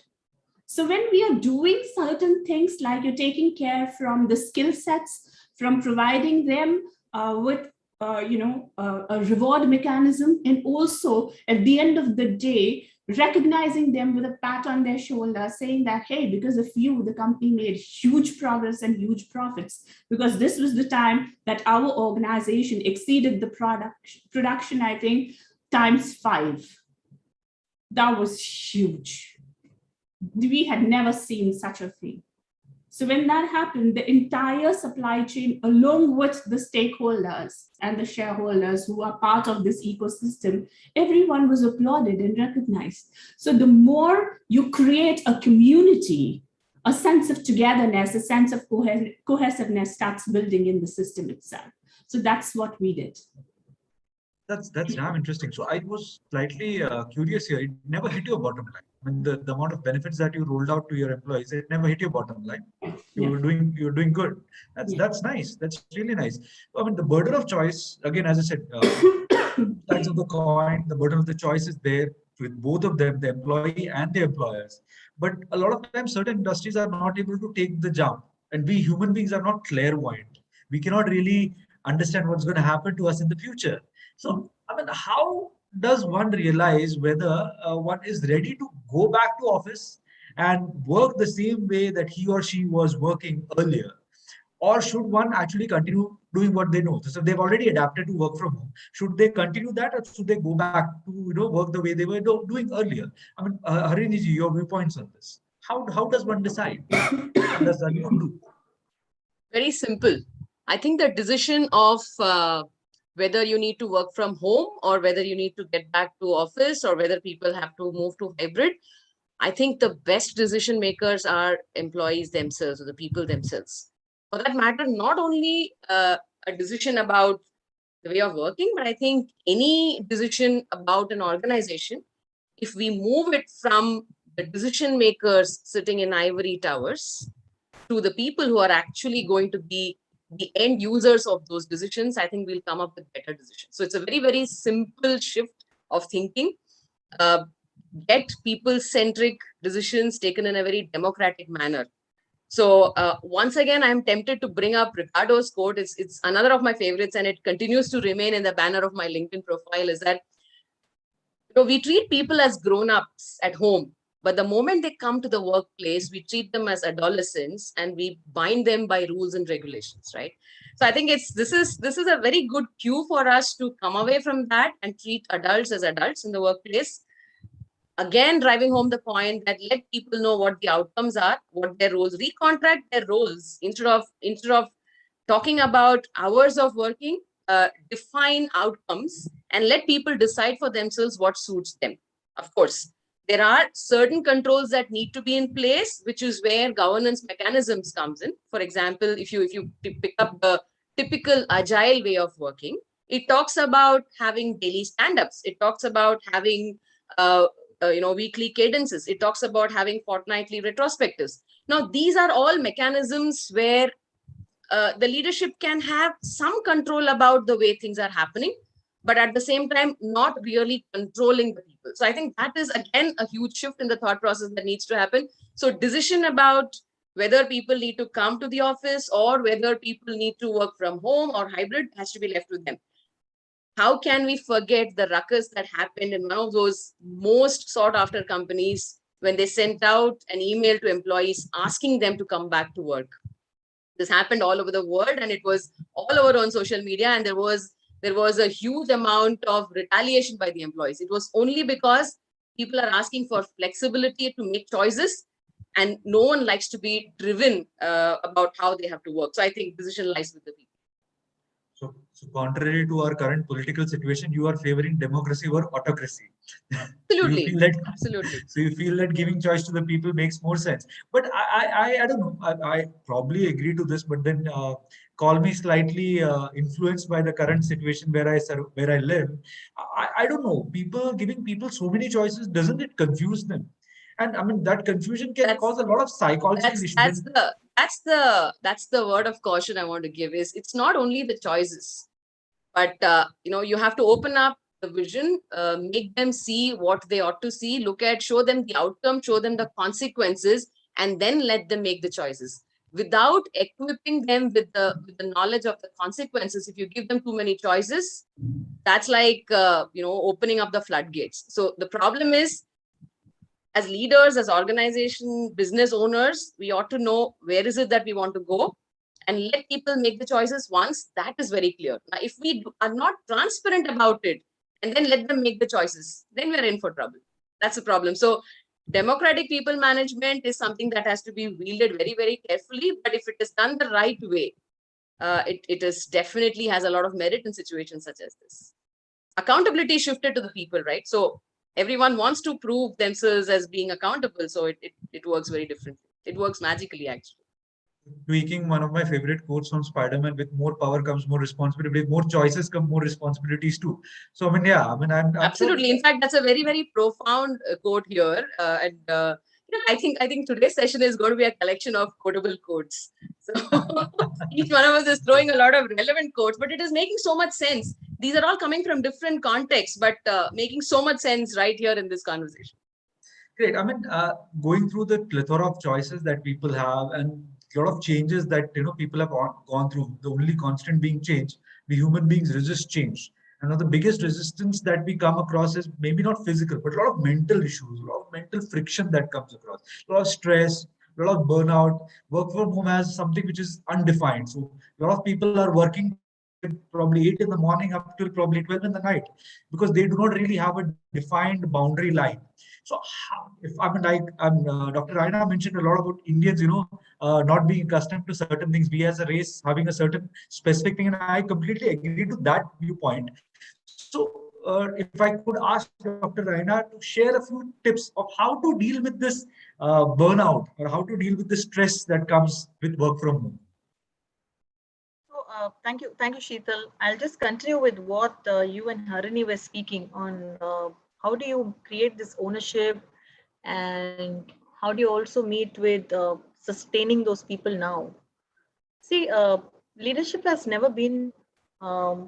So when we are doing certain things, like you're taking care from the skill sets, from providing them with a reward mechanism, and also at the end of the day, recognizing them with a pat on their shoulder, saying that, hey, because of you, the company made huge progress and huge profits, because this was the time that our organization exceeded the production, I think, ×5. That was huge. We had never seen such a thing. So when that happened, the entire supply chain, along with the stakeholders and the shareholders who are part of this ecosystem, everyone was applauded and recognized. So the more you create a community, a sense of togetherness, a sense of cohesiveness starts building in the system itself. So that's what we did. That's damn interesting. So I was slightly curious here. It never hit your bottom line. I mean, the amount of benefits that you rolled out to your employees, it never hit your bottom line. You're doing good. That's nice. That's really nice. I mean, the burden of choice, again, as I said, sides of the coin, the burden of the choice is there with both of them, the employee and the employers. But a lot of times, certain industries are not able to take the jump, and we human beings are not clairvoyant. We cannot really understand what's going to happen to us in the future. So, I mean, how does one realize whether one is ready to go back to office and work the same way that he or she was working earlier? Or should one actually continue doing what they know? So they've already adapted to work from home. Should they continue that, or should they go back to work the way they were doing earlier? I mean, Harini ji, your viewpoints on this. How does one decide? What does that do? Very simple. I think the decision of whether you need to work from home or whether you need to get back to office or whether people have to move to hybrid, I think the best decision makers are employees themselves or the people themselves. For that matter, not only a decision about the way of working, but I think any decision about an organization, if we move it from the decision makers sitting in ivory towers to the people who are actually going to be the end users of those decisions, I think we'll come up with better decisions. So it's a very, very simple shift of thinking. Get people-centric decisions taken in a very democratic manner. So once again, I'm tempted to bring up Ricardo's quote. It's another of my favorites, and it continues to remain in the banner of my LinkedIn profile, is that we treat people as grown-ups at home, but the moment they come to the workplace, we treat them as adolescents and we bind them by rules and regulations, right? So I think this is a very good cue for us to come away from that and treat adults as adults in the workplace. Again, driving home the point that let people know what the outcomes are, what their roles, recontract their roles instead of talking about hours of working, define outcomes and let people decide for themselves what suits them. Of course, there are certain controls that need to be in place, which is where governance mechanisms comes in. For example, if you pick up the typical agile way of working, it talks about having daily stand-ups. It talks about having weekly cadences. It talks about having fortnightly retrospectives. Now, these are all mechanisms where the leadership can have some control about the way things are happening, but at the same time, not really controlling the people. So I think that is, again, a huge shift in the thought process that needs to happen. So decision about whether people need to come to the office or whether people need to work from home or hybrid has to be left with them. How can we forget the ruckus that happened in one of those most sought after companies when they sent out an email to employees asking them to come back to work? This happened all over the world and it was all over on social media, and there was a huge amount of retaliation by the employees. It was only because people are asking for flexibility to make choices, and no one likes to be driven about how they have to work. So I think decision lies with the people. So contrary to our current political situation, you are favoring democracy over autocracy. Absolutely. Absolutely. So you feel that giving choice to the people makes more sense. But I don't know. I probably agree to this, but then call me slightly influenced by the current situation where I live. I don't know. Giving people so many choices, doesn't it confuse them? And I mean, that confusion can cause a lot of psychological issues. That's the word of caution I want to give, is it's not only the choices, but you have to open up the vision, make them see what they ought to see, show them the outcome, show them the consequences, and then let them make the choices. Without equipping them with the knowledge of the consequences, if you give them too many choices, that's like opening up the floodgates. So the problem is, as leaders, as organization, business owners, we ought to know where is it that we want to go and let people make the choices once that is very clear. Now, if we are not transparent about it and then let them make the choices, then we're in for trouble. That's the problem. So democratic people management is something that has to be wielded very, very carefully. But if it is done the right way, it is definitely has a lot of merit in situations such as this. Accountability shifted to the people, right? So everyone wants to prove themselves as being accountable. So it works very differently. It works magically, actually. Tweaking one of my favorite quotes from Spider-Man: with more power comes more responsibility, with more choices come more responsibilities too. So I'm absolutely sure. In fact, that's a very, very profound quote here. I think today's session is going to be a collection of quotable quotes. So each one of us is throwing a lot of relevant quotes, but it is making so much sense. These are all coming from different contexts, but making so much sense right here in this conversation. Great. Going through the plethora of choices that people have and a lot of changes that people have gone through, the only constant being change. We human beings resist change. And one of the biggest resistance that we come across is maybe not physical, but a lot of mental issues, a lot of mental friction that comes across, a lot of stress, a lot of burnout. Work from home has something which is undefined. So a lot of people are working probably 8 in the morning up till probably 12 in the night, because they do not really have a defined boundary line. So Dr. Raina mentioned a lot about Indians, not being accustomed to certain things, we as a race having a certain specific thing, and I completely agree to that viewpoint. So if I could ask Dr. Raina to share a few tips of how to deal with this burnout or how to deal with the stress that comes with work from home. So, thank you, Sheetal. I'll just continue with what you and Harini were speaking on. How do you create this ownership, and how do you also meet with sustaining those people now? See, leadership has never been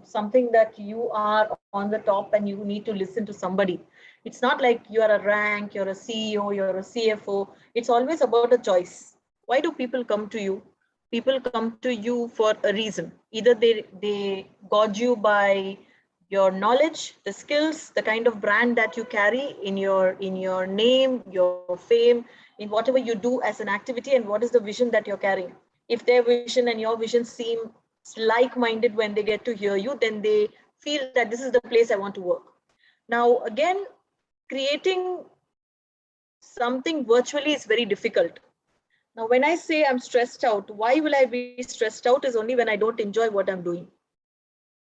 something that you are on the top and you need to listen to somebody. It's not like you are a rank, you're a CEO, you're a CFO. It's always about a choice. Why do people come to you? People come to you for a reason. Either they gauge you by your knowledge, the skills, the kind of brand that you carry in your name, your fame, in whatever you do as an activity, and what is the vision that you're carrying. If their vision and your vision seem like-minded when they get to hear you, then they feel that this is the place I want to work. Now, again, creating something virtually is very difficult. Now, when I say I'm stressed out, why will I be stressed out is only when I don't enjoy what I'm doing.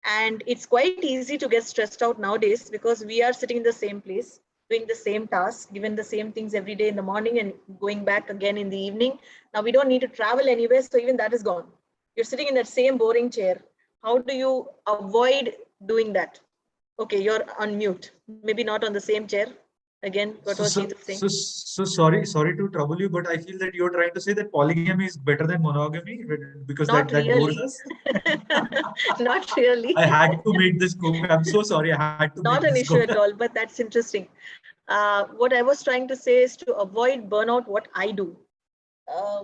And it's quite easy to get stressed out nowadays because we are sitting in the same place, doing the same task, given the same things every day in the morning and going back again in the evening. Now we don't need to travel anywhere, so even that is gone. You're sitting in that same boring chair. How do you avoid doing that? Okay, you're on mute. Maybe not on the same chair. Again, what was Sheetal saying? So sorry to trouble you, but I feel that you're trying to say that polygamy is better than monogamy because Not that really. bores us. Not really. I had to make this scope. I'm so sorry. I had to Not make an this issue scope. at all, but that's interesting. What I was trying to say is to avoid burnout, what I do. Uh,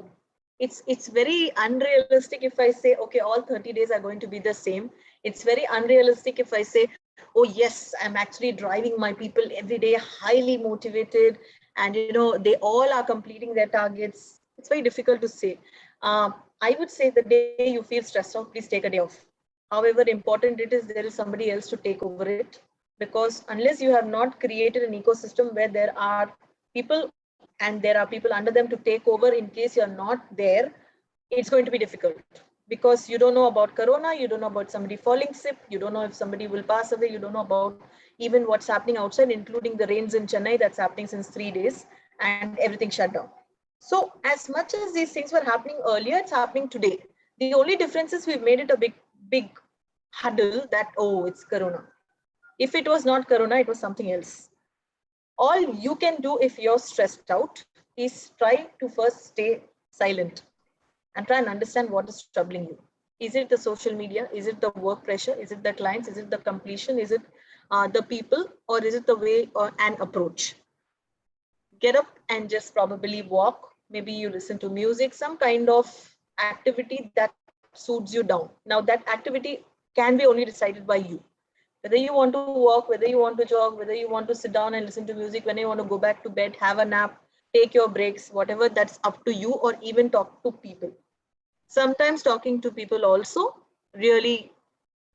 it's very unrealistic if I say, okay, all 30 days are going to be the same. It's very unrealistic if I say, oh yes, I'm actually driving my people every day, highly motivated, and they all are completing their targets. It's very difficult to say. I would say the day you feel stressed out, please take a day off. However important it is, there is somebody else to take over it, because unless you have not created an ecosystem where there are people and there are people under them to take over in case you're not there, it's going to be difficult, because you don't know about corona, you don't know about somebody falling sick, you don't know if somebody will pass away, you don't know about even what's happening outside, including the rains in Chennai that's happening since 3 days and everything shut down. So as much as these things were happening earlier, it's happening today. The only difference is we've made it a big huddle that, oh, it's corona. If it was not corona, it was something else. All you can do if you're stressed out is try to first stay silent and try and understand what is troubling you. Is it the social media? Is it the work pressure? Is it the clients? Is it the completion? Is it the people? Or is it the way or an approach? Get up and just probably walk. Maybe you listen to music, some kind of activity that soothes you down. Now that activity can be only decided by you. Whether you want to walk, whether you want to jog, whether you want to sit down and listen to music, when you want to go back to bed, have a nap, take your breaks, whatever, that's up to you, or even talk to people. Sometimes talking to people also really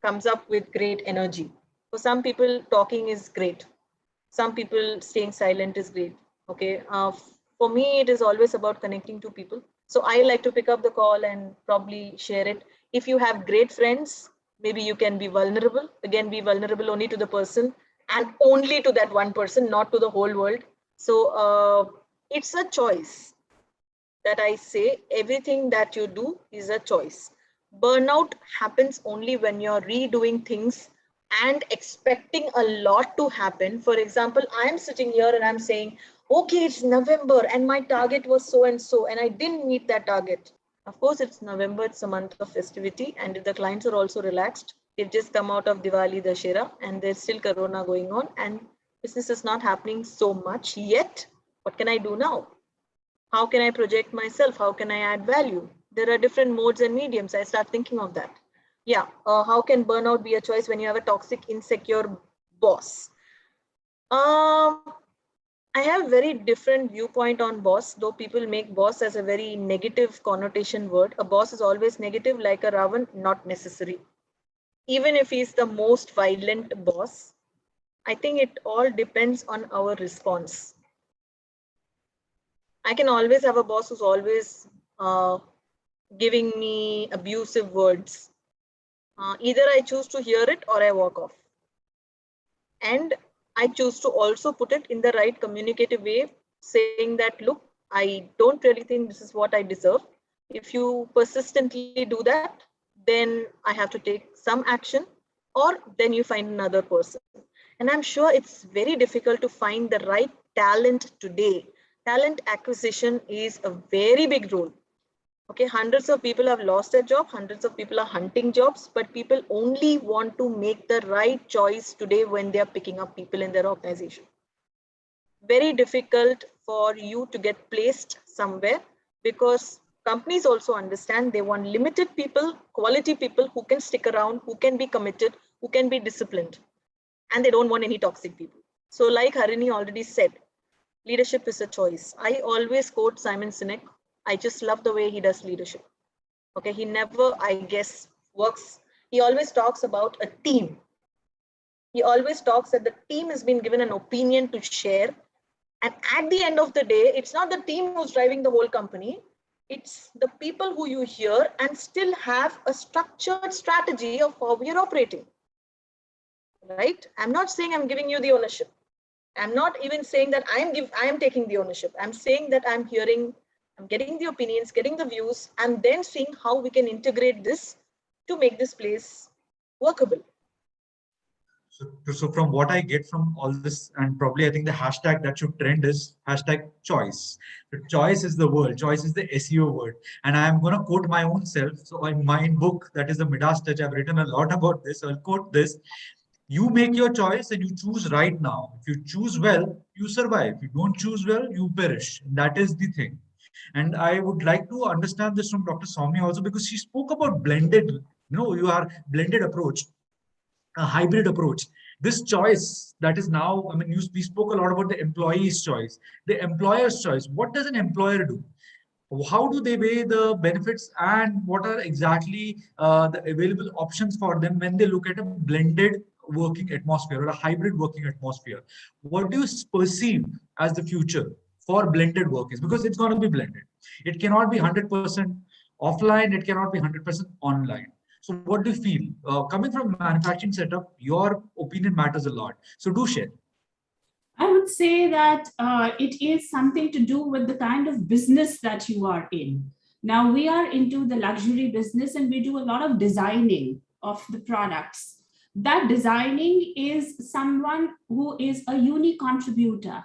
comes up with great energy. For some people, talking is great. Some people staying silent is great. Okay. For me, it is always about connecting to people. So I like to pick up the call and probably share it. If you have great friends, maybe you can be vulnerable. Again, be vulnerable only to the person and only to that one person, not to the whole world. So it's a choice that I say. Everything that you do is a choice. Burnout happens only when you're redoing things and expecting a lot to happen. For example, I'm sitting here and I'm saying, okay, it's November and my target was so and so, and I didn't meet that target. Of course, it's November, it's a month of festivity, and the clients are also relaxed. They've just come out of Diwali, Dashera, and there's still Corona going on, and business is not happening so much yet. What can I do now? How can I project myself? How can I add value? There are different modes and mediums. I start thinking of that. Yeah. How can burnout be a choice when you have a toxic, insecure boss? I have very different viewpoint on boss, though people make boss as a very negative connotation word. A boss is always negative, like a Ravan, not necessary. Even if he's the most violent boss, I think it all depends on our response. I can always have a boss who's always giving me abusive words. Either I choose to hear it or I walk off. And I choose to also put it in the right communicative way, saying that, look, I don't really think this is what I deserve. If you persistently do that, then I have to take some action, or then you find another person. And I'm sure it's very difficult to find the right talent today. Talent acquisition is a very big role. Okay, hundreds of people have lost their job, hundreds of people are hunting jobs, but people only want to make the right choice today when they are picking up people in their organization. Very difficult for you to get placed somewhere, because companies also understand they want limited people, quality people who can stick around, who can be committed, who can be disciplined, and they don't want any toxic people. So like Harini already said, leadership is a choice. I always quote Simon Sinek. I just love the way he does leadership. Okay, he never, I guess, works. He always talks about a team. He always talks that the team has been given an opinion to share. And at the end of the day, it's not the team who's driving the whole company. It's the people who you hear and still have a structured strategy of how we are operating. Right? I'm not saying I'm giving you the ownership. I'm not even saying that I am taking the ownership. I'm saying that I'm getting the opinions, getting the views, and then seeing how we can integrate this to make this place workable. So from what I get from all this, and probably I think the hashtag that should trend is hashtag choice. The choice is the word, choice is the SEO word. And I'm going to quote my own self. So in my book, that is the Midas Touch, I've written a lot about this. So I'll quote this. You make your choice and you choose right now. If you choose well, you survive. If you don't choose well, you perish. That is the thing. And I would like to understand this from Dr. Somia also, because she spoke about blended, you are blended approach, a hybrid approach. This choice that is now, I mean, we spoke a lot about the employee's choice, the employer's choice. What does an employer do? How do they weigh the benefits, and what are exactly the available options for them when they look at a blended working atmosphere or a hybrid working atmosphere? What do you perceive as the future for blended work is? Because it's going to be blended. It cannot be 100% offline. It cannot be 100% online. So what do you feel? Coming from manufacturing setup, your opinion matters a lot. So do share. I would say that it is something to do with the kind of business that you are in. Now, we are into the luxury business and we do a lot of designing of the products. That designing is someone who is a unique contributor.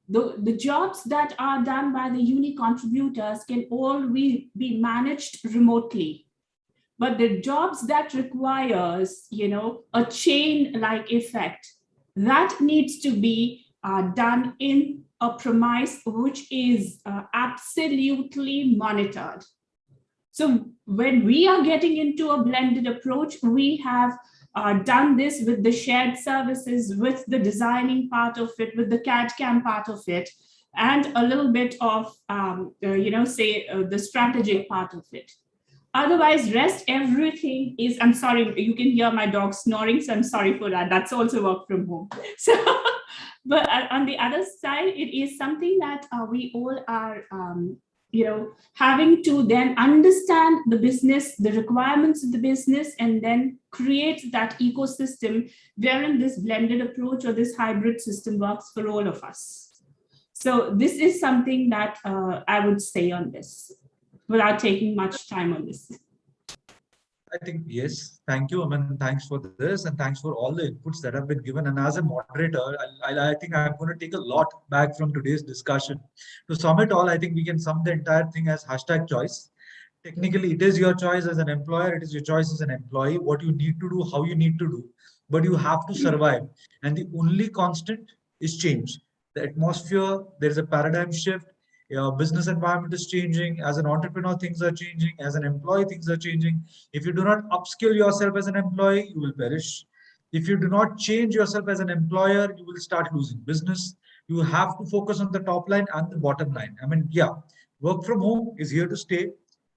The jobs that are done by the unique contributors can all be managed remotely. But the jobs that requires, a chain-like effect, that needs to be done in a premise which is absolutely monitored. So when we are getting into a blended approach, we have done this with the shared services, with the designing part of it, with the CAD/CAM part of it, and a little bit of, the strategic part of it. Otherwise, rest everything is, I'm sorry, you can hear my dog snoring, so I'm sorry for that. That's also work from home. So, but on the other side, it is something that we all are, having to then understand the business, the requirements of the business, and then create that ecosystem wherein this blended approach or this hybrid system works for all of us. So this is something that I would say on this, without taking much time on this. I think, yes, thank you. I mean, thanks for this and thanks for all the inputs that have been given. And as a moderator, I think I'm going to take a lot back from today's discussion. To sum it all, I think we can sum the entire thing as hashtag choice. Technically, it is your choice as an employer, it is your choice as an employee, what you need to do, how you need to do, but you have to survive. And the only constant is change. The atmosphere, there is a paradigm shift. Your business environment is changing. As an entrepreneur, things are changing. As an employee, things are changing. If you do not upskill yourself as an employee, you will perish. If you do not change yourself as an employer, you will start losing business. You have to focus on the top line and the bottom line. I mean, yeah, work from home is here to stay.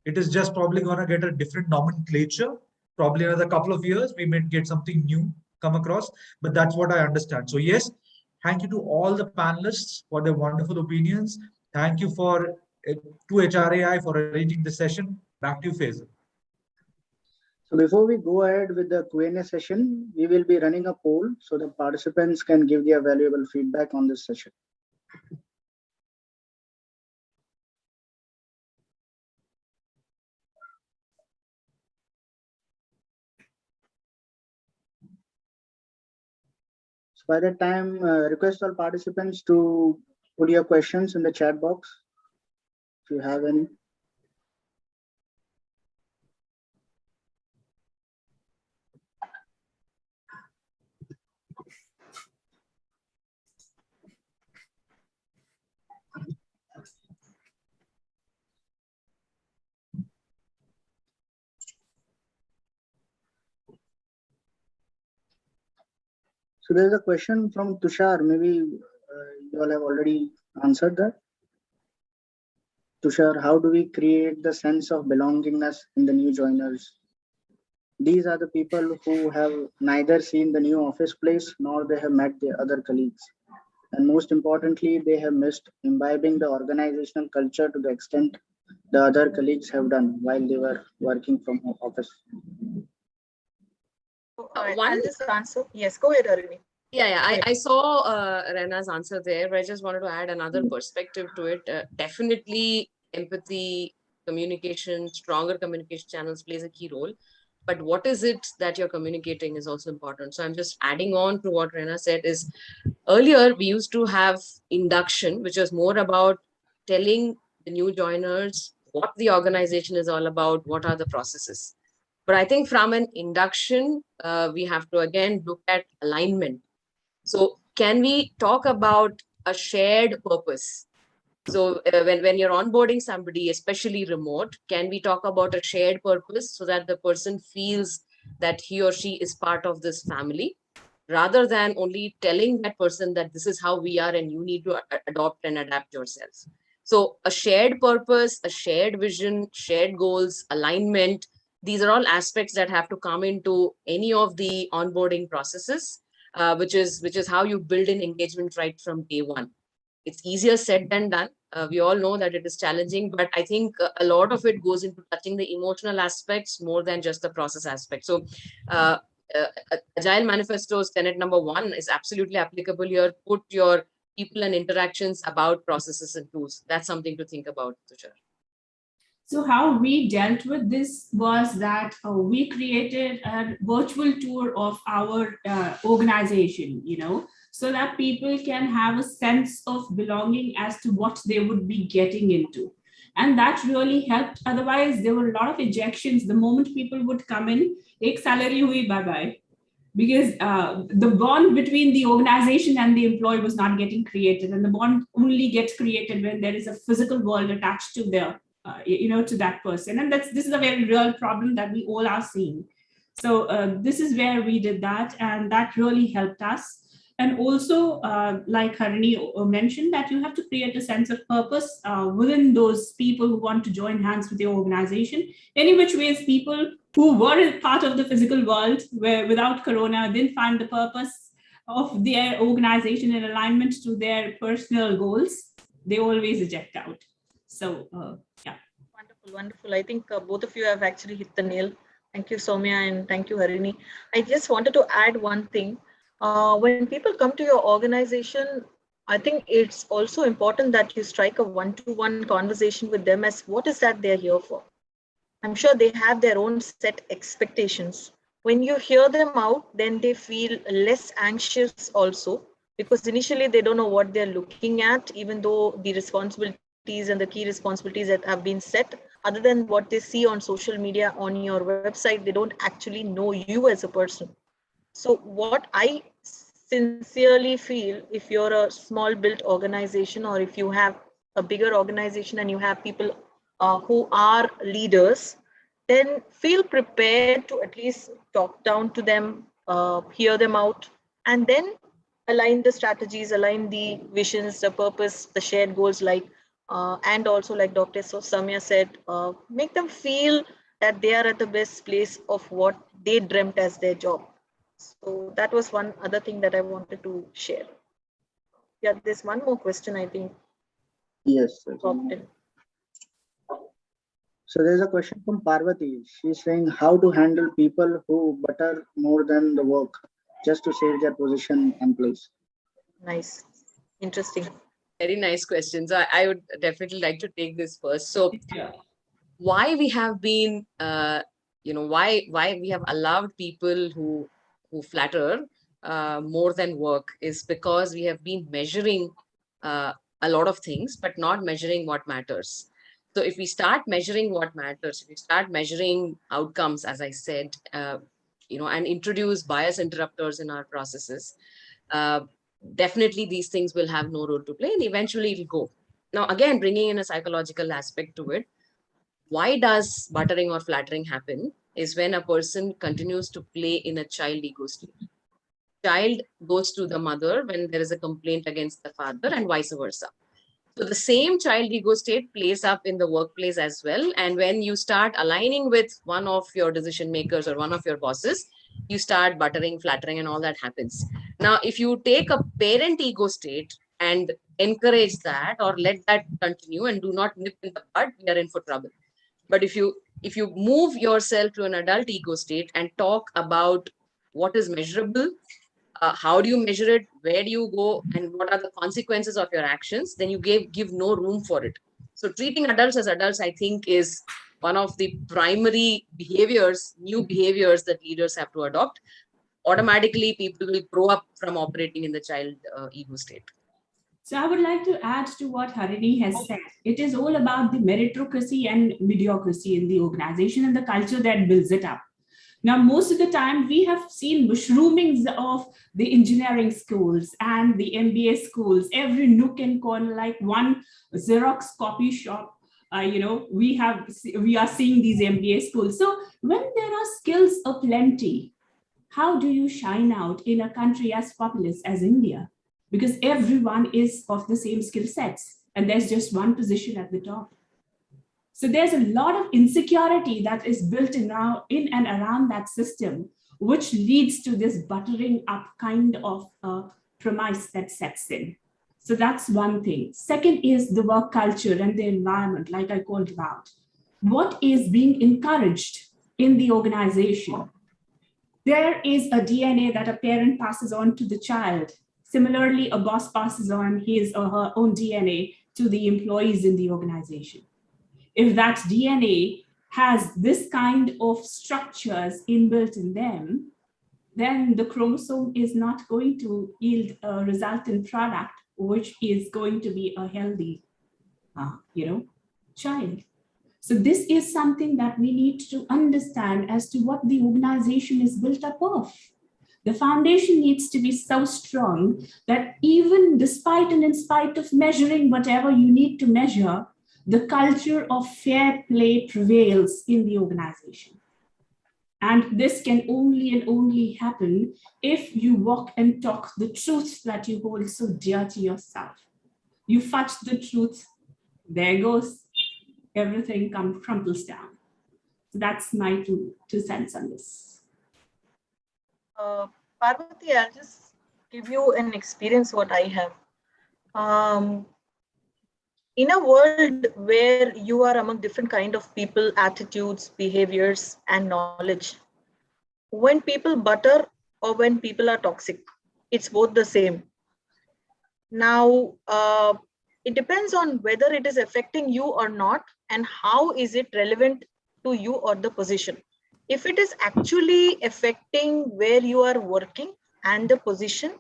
It is just probably going to get a different nomenclature. Probably another couple of years, we may get something new come across, but that's what I understand. So yes, thank you to all the panelists for their wonderful opinions. Thank you to HRAI for arranging the session. Back to you, Faisal. So before we go ahead with the Q&A session, we will be running a poll so that participants can give their valuable feedback on this session. So by that time, request all participants to put your questions in the chat box if you have any. So there's a question from Tushar. Maybe you all have already answered that. Tushar, how do we create the sense of belongingness in the new joiners? These are the people who have neither seen the new office place nor they have met their other colleagues. And most importantly, they have missed imbibing the organizational culture to the extent the other colleagues have done while they were working from office. I'll just answer. Yes, go ahead, Harini. Yeah, I saw Raina's answer there, but I just wanted to add another perspective to it. Definitely empathy, communication, stronger communication channels plays a key role. But what is it that you're communicating is also important. So I'm just adding on to what Raina said is earlier we used to have induction, which was more about telling the new joiners what the organization is all about, what are the processes. But I think from an induction, we have to again look at alignment. So can we talk about a shared purpose? So when you're onboarding somebody, especially remote, can we talk about a shared purpose so that the person feels that he or she is part of this family, rather than only telling that person that this is how we are and you need to adopt and adapt yourselves. So a shared purpose, a shared vision, shared goals, alignment, these are all aspects that have to come into any of the onboarding processes. Which is how you build an engagement right from day one. It's easier said than done. We all know that it is challenging, but I think a lot of it goes into touching the emotional aspects more than just the process aspect. So Agile Manifesto's tenet number 1 is absolutely applicable here. Put your people and interactions about processes and tools. That's something to think about, Tushar. So how we dealt with this was that we created a virtual tour of our organization, so that people can have a sense of belonging as to what they would be getting into. And that really helped. Otherwise, there were a lot of ejections. The moment people would come in, ek salary hui, bye-bye. Because the bond between the organization and the employee was not getting created. And the bond only gets created when there is a physical world attached to their to that person. And this is a very real problem that we all are seeing. So this is where we did that, and that really helped us. And also, like Harini mentioned, that you have to create a sense of purpose within those people who want to join hands with your organization. Any which ways, people who were part of the physical world where without Corona didn't find the purpose of their organization in alignment to their personal goals, they always eject out. So, yeah. Wonderful. I think both of you have actually hit the nail. Thank you, Somia, and thank you, Harini. I just wanted to add one thing. When people come to your organization, I think it's also important that you strike a one-to-one conversation with them as what is that they're here for. I'm sure they have their own set expectations. When you hear them out, then they feel less anxious also, because initially they don't know what they're looking at, even though the responsibilities and the key responsibilities that have been set, other than what they see on social media, on your website, they don't actually know you as a person. So what I sincerely feel, if you're a small built organization, or if you have a bigger organization and you have people who are leaders, then feel prepared to at least talk down to them, hear them out, and then align the strategies, align the visions, the purpose, the shared goals, and also like Dr. Somia said, make them feel that they are at the best place of what they dreamt as their job. So that was one other thing that I wanted to share. Yeah, there's one more question, I think. Yes. So there's a question from Parvati. She's saying how to handle people who butter more than the work just to save their position and place. Nice. Interesting. Very nice questions. I would definitely like to take this first. So Yeah. why we have been, why we have allowed people who flatter more than work is because we have been measuring a lot of things, but not measuring what matters. So if we start measuring what matters, if we start measuring outcomes, as I said, and introduce bias interrupters in our processes, definitely these things will have no role to play and eventually it'll go. Now, again, bringing in a psychological aspect to it, why does buttering or flattering happen is when a person continues to play in a child ego state. Child goes to the mother when there is a complaint against the father and vice versa. So the same child ego state plays up in the workplace as well. And when you start aligning with one of your decision makers or one of your bosses, you start buttering, flattering, and all that happens. Now, if you take a parent ego state and encourage that or let that continue and do not nip in the bud, we are in for trouble. But if you move yourself to an adult ego state and talk about what is measurable, how do you measure it, where do you go, and what are the consequences of your actions, then you give no room for it. So treating adults as adults, I think, is one of the primary behaviors, new behaviors that leaders have to adopt. Automatically, people will grow up from operating in the child ego state. So I would like to add to what Harini has said. It is all about the meritocracy and mediocrity in the organization and the culture that builds it up. Now, most of the time, we have seen mushroomings of the engineering schools and the MBA schools, every nook and corner, like one Xerox copy shop. We are seeing these MBA schools. So when there are skills aplenty, how do you shine out in a country as populous as India? Because everyone is of the same skill sets and there's just one position at the top. So there's a lot of insecurity that is built in and around that system, which leads to this buttering up kind of premise that sets in. So that's one thing. Second is the work culture and the environment, like I called it out. What is being encouraged in the organization? There is a DNA that a parent passes on to the child. Similarly, a boss passes on his or her own DNA to the employees in the organization. If that DNA has this kind of structures inbuilt in them, then the chromosome is not going to yield a resultant product, which is going to be a healthy, child. So this is something that we need to understand as to what the organization is built up of. The foundation needs to be so strong that even despite and in spite of measuring whatever you need to measure, the culture of fair play prevails in the organization. And this can only and only happen if you walk and talk the truth that you hold so dear to yourself. You fudge the truth, there goes, everything crumples down. So that's my two cents on this. Parvati, I'll just give you an experience what I have. In a world where you are among different kind of people, attitudes, behaviors, and knowledge, when people butter or when people are toxic, it's both the same. Now, it depends on whether it is affecting you or not, and how is it relevant to you or the position. If it is actually affecting where you are working and the position,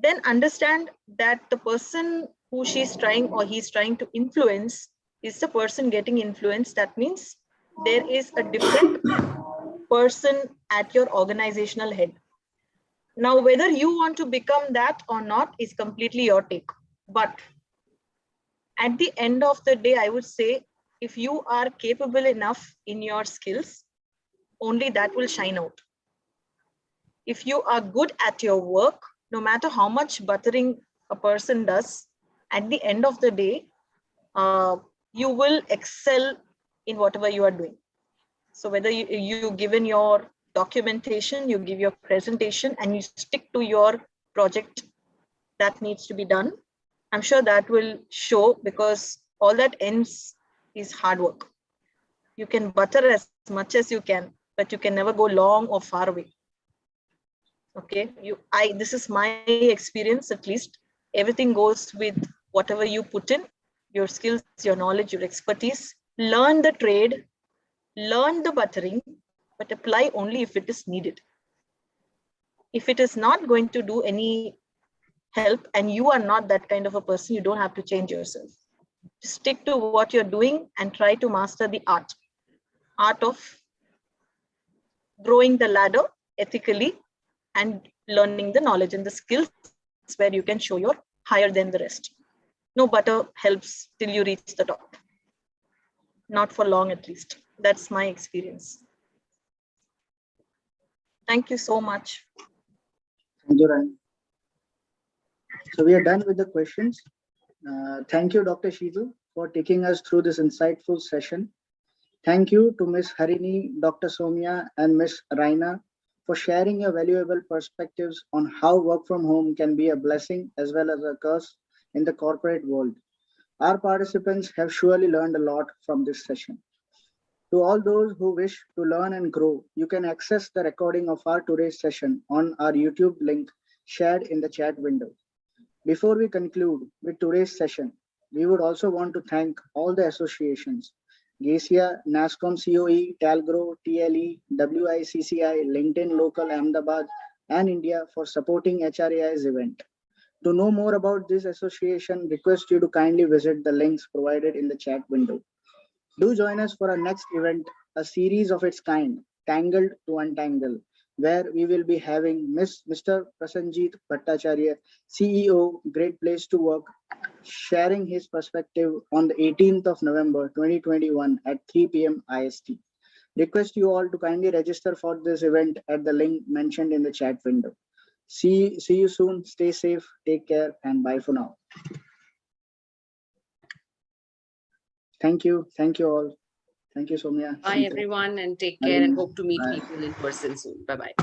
then understand that the person who she's trying or he's trying to influence is the person getting influenced. That means there is a different person at your organizational head. Now, whether you want to become that or not is completely your take. But at the end of the day, I would say, if you are capable enough in your skills, only that will shine out. If you are good at your work, no matter how much buttering a person does, at the end of the day, you will excel in whatever you are doing. So whether you given your documentation, you give your presentation, and you stick to your project that needs to be done, I'm sure that will show, because all that ends is hard work. You can butter as much as you can, but you can never go long or far away. Okay, this is my experience at least. Everything goes with whatever you put in, your skills, your knowledge, your expertise. Learn the trade, learn the buttering, but apply only if it is needed. If it is not going to do any help and you are not that kind of a person, you don't have to change yourself. Just stick to what you're doing and try to master the art of growing the ladder ethically and learning the knowledge and the skills where you can show you're higher than the rest. No butter helps till you reach the top. Not for long, at least. That's my experience. Thank you so much. Thank you, Raina. So we are done with the questions. Thank you, Dr. Sheetal, for taking us through this insightful session. Thank you to Ms. Harini, Dr. Somia, and Ms. Raina for sharing your valuable perspectives on how work from home can be a blessing as well as a curse in the corporate world. Our participants have surely learned a lot from this session. To all those who wish to learn and grow, you can access the recording of our today's session on our YouTube link shared in the chat window. Before we conclude with today's session, we would also want to thank all the associations, GACIA, NASCOM COE, TALGRO, TLE, WICCI, LinkedIn Local Ahmedabad, and India for supporting HRAI's event. To know more about this association, request you to kindly visit the links provided in the chat window. Do join us for our next event, a series of its kind, Tangled to Untangle, where we will be having Mr. Prasanjit Bhattacharya, CEO, Great Place to Work, sharing his perspective on the 18th of November 2021 at 3 p.m. IST. Request you all to kindly register for this event at the link mentioned in the chat window. See you soon. Stay safe, take care, and bye for now. Thank you. Thank you all. Thank you, Somia. Bye, everyone, and take care, and hope to meet people in person soon. Bye-bye.